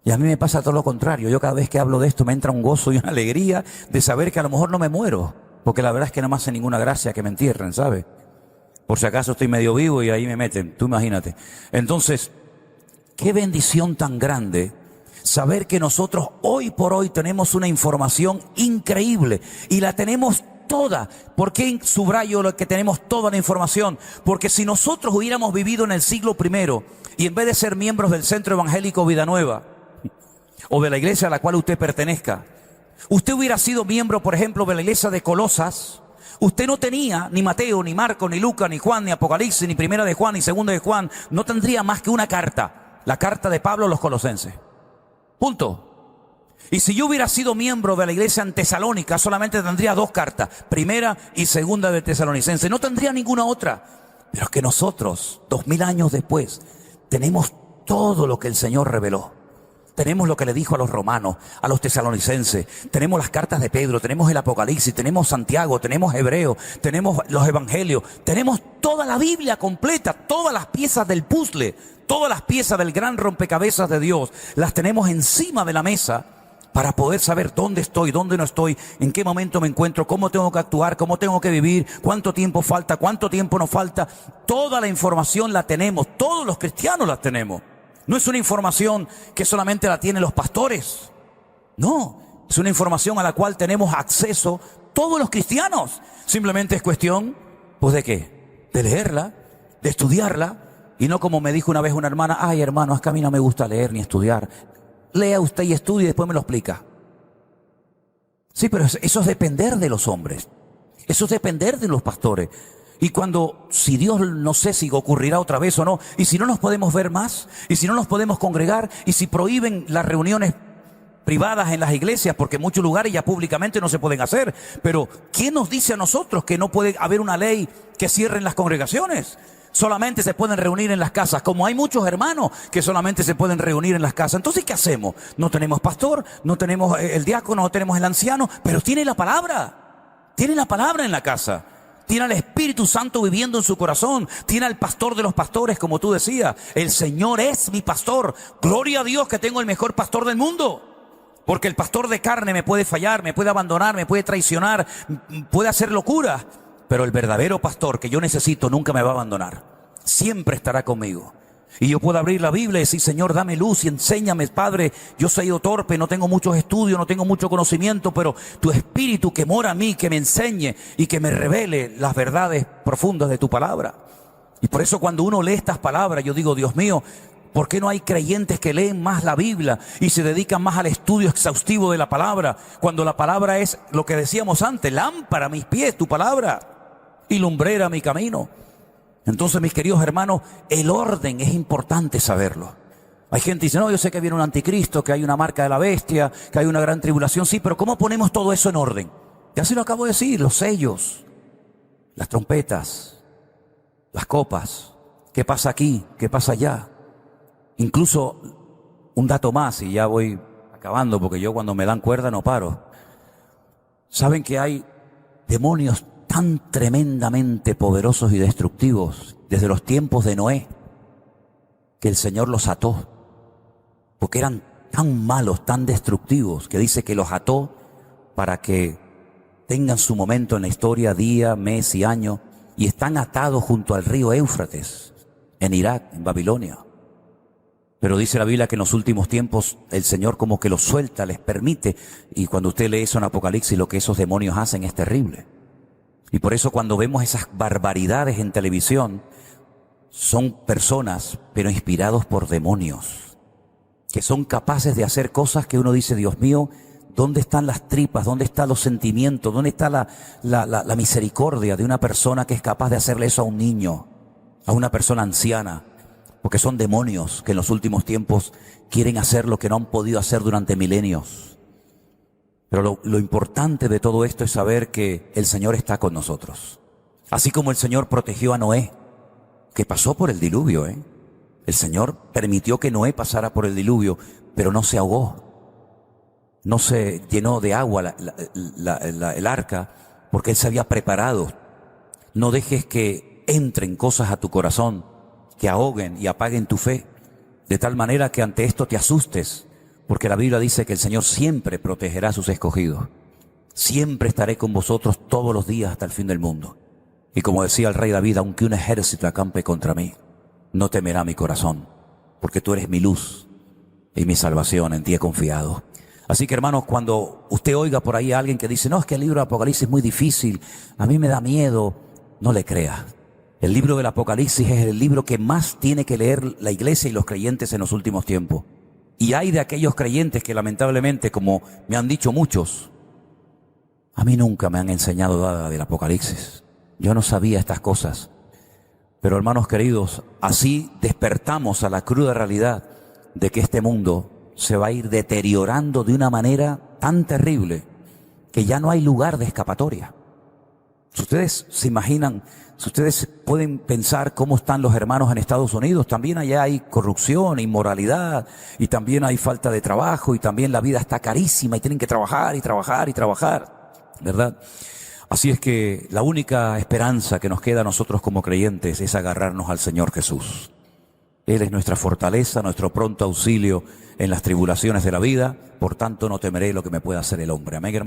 Y a mí me pasa todo lo contrario. Yo cada vez que hablo de esto me entra un gozo y una alegría de saber que a lo mejor no me muero. Porque la verdad es que no me hace ninguna gracia que me entierren, ¿sabes? Por si acaso estoy medio vivo y ahí me meten, tú imagínate. Entonces, qué bendición tan grande saber que nosotros hoy por hoy tenemos una información increíble y la tenemos toda. ¿Por qué subrayo lo que tenemos toda la información? Porque si nosotros hubiéramos vivido en el siglo I y en vez de ser miembros del Centro Evangélico Vida Nueva o de la iglesia a la cual usted pertenezca, usted hubiera sido miembro, por ejemplo, de la iglesia de Colosas, usted no tenía ni Mateo, ni Marco, ni Lucas, ni Juan, ni Apocalipsis, ni Primera de Juan, ni Segunda de Juan. No tendría más que una carta, la carta de Pablo a los colosenses. Punto. Y si yo hubiera sido miembro de la iglesia en Tesalónica, solamente tendría 2 cartas, Primera y Segunda de Tesalonicenses. No tendría ninguna otra. Pero es que nosotros, 2000 años después, tenemos todo lo que el Señor reveló. Tenemos lo que le dijo a los romanos, a los tesalonicenses, tenemos las cartas de Pedro, tenemos el Apocalipsis, tenemos Santiago, tenemos Hebreo, tenemos los evangelios, tenemos toda la Biblia completa, todas las piezas del puzzle, todas las piezas del gran rompecabezas de Dios, las tenemos encima de la mesa para poder saber dónde estoy, dónde no estoy, en qué momento me encuentro, cómo tengo que actuar, cómo tengo que vivir, cuánto tiempo falta, cuánto tiempo nos falta. Toda la información la tenemos, todos los cristianos la tenemos. No es una información que solamente la tienen los pastores. No, es una información a la cual tenemos acceso todos los cristianos. Simplemente es cuestión, pues ¿de qué? De leerla, de estudiarla. Y no como me dijo una vez una hermana, ay hermano, es que a mí no me gusta leer ni estudiar. Lea usted y estudie y después me lo explica. Sí, pero eso es depender de los hombres. Eso es depender de los pastores. Y cuando, si Dios, no sé si ocurrirá otra vez o no, y si no nos podemos ver más, y si no nos podemos congregar, y si prohíben las reuniones privadas en las iglesias, porque en muchos lugares ya públicamente no se pueden hacer, pero ¿quién nos dice a nosotros que no puede haber una ley que cierren las congregaciones? Solamente se pueden reunir en las casas, como hay muchos hermanos que solamente se pueden reunir en las casas. Entonces, ¿qué hacemos? No tenemos pastor, no tenemos el diácono, no tenemos el anciano, pero tiene la palabra en la casa. Tiene al Espíritu Santo viviendo en su corazón. Tiene al pastor de los pastores, como tú decías. El Señor es mi pastor. Gloria a Dios que tengo el mejor pastor del mundo. Porque el pastor de carne me puede fallar, me puede abandonar, me puede traicionar, puede hacer locuras. Pero el verdadero pastor que yo necesito nunca me va a abandonar. Siempre estará conmigo. Y yo puedo abrir la Biblia y decir, Señor, dame luz y enséñame, Padre. Yo soy torpe, no tengo muchos estudios, no tengo mucho conocimiento, pero tu Espíritu que mora en mí, que me enseñe y que me revele las verdades profundas de tu palabra. Y por eso cuando uno lee estas palabras, yo digo, Dios mío, ¿por qué no hay creyentes que leen más la Biblia y se dedican más al estudio exhaustivo de la palabra? Cuando la palabra es lo que decíamos antes, lámpara a mis pies, tu palabra, y lumbrera a mi camino. Entonces, mis queridos hermanos, el orden es importante saberlo. Hay gente que dice, no, yo sé que viene un anticristo, que hay una marca de la bestia, que hay una gran tribulación. Sí, pero ¿cómo ponemos todo eso en orden? Ya se lo acabo de decir, los sellos, las trompetas, las copas, qué pasa aquí, qué pasa allá. Incluso, un dato más, y ya voy acabando, porque yo cuando me dan cuerda no paro. ¿Saben que hay demonios tan tremendamente poderosos y destructivos desde los tiempos de Noé, que el Señor los ató, porque eran tan malos, tan destructivos, que dice que los ató para que tengan su momento en la historia, día, mes y año, y están atados junto al río Éufrates, en Irak, en Babilonia. Pero dice la Biblia que en los últimos tiempos el Señor como que los suelta, les permite, y cuando usted lee eso en Apocalipsis, lo que esos demonios hacen es terrible. Y por eso cuando vemos esas barbaridades en televisión, son personas, pero inspirados por demonios, que son capaces de hacer cosas que uno dice, Dios mío, ¿dónde están las tripas? ¿Dónde están los sentimientos? ¿Dónde está la misericordia de una persona que es capaz de hacerle eso a un niño, a una persona anciana? Porque son demonios que en los últimos tiempos quieren hacer lo que no han podido hacer durante milenios. Pero lo importante de todo esto es saber que el Señor está con nosotros. Así como el Señor protegió a Noé, que pasó por el diluvio, El Señor permitió que Noé pasara por el diluvio, pero no se ahogó. No se llenó de agua el arca, porque Él se había preparado. No dejes que entren cosas a tu corazón, que ahoguen y apaguen tu fe, de tal manera que ante esto te asustes, Porque la Biblia dice que el Señor siempre protegerá a sus escogidos. Siempre estaré con vosotros todos los días hasta el fin del mundo. Y como decía el rey David, aunque un ejército acampe contra mí, no temerá mi corazón, porque tú eres mi luz y mi salvación, en ti he confiado. Así que, hermanos, cuando usted oiga por ahí a alguien que dice, no, es que el libro de Apocalipsis es muy difícil, a mí me da miedo, no le crea. El libro del Apocalipsis es el libro que más tiene que leer la iglesia y los creyentes en los últimos tiempos. Y hay de aquellos creyentes que lamentablemente, como me han dicho muchos, a mí nunca me han enseñado nada del Apocalipsis. Yo no sabía estas cosas. Pero, hermanos queridos, así despertamos a la cruda realidad de que este mundo se va a ir deteriorando de una manera tan terrible que ya no hay lugar de escapatoria. Si ustedes se imaginan, si ustedes pueden pensar cómo están los hermanos en Estados Unidos, también allá hay corrupción, inmoralidad, y también hay falta de trabajo, y también la vida está carísima, y tienen que trabajar, y trabajar, y trabajar, ¿verdad? Así es que la única esperanza que nos queda a nosotros como creyentes es agarrarnos al Señor Jesús. Él es nuestra fortaleza, nuestro pronto auxilio en las tribulaciones de la vida, por tanto no temeré lo que me pueda hacer el hombre. Amén, hermano.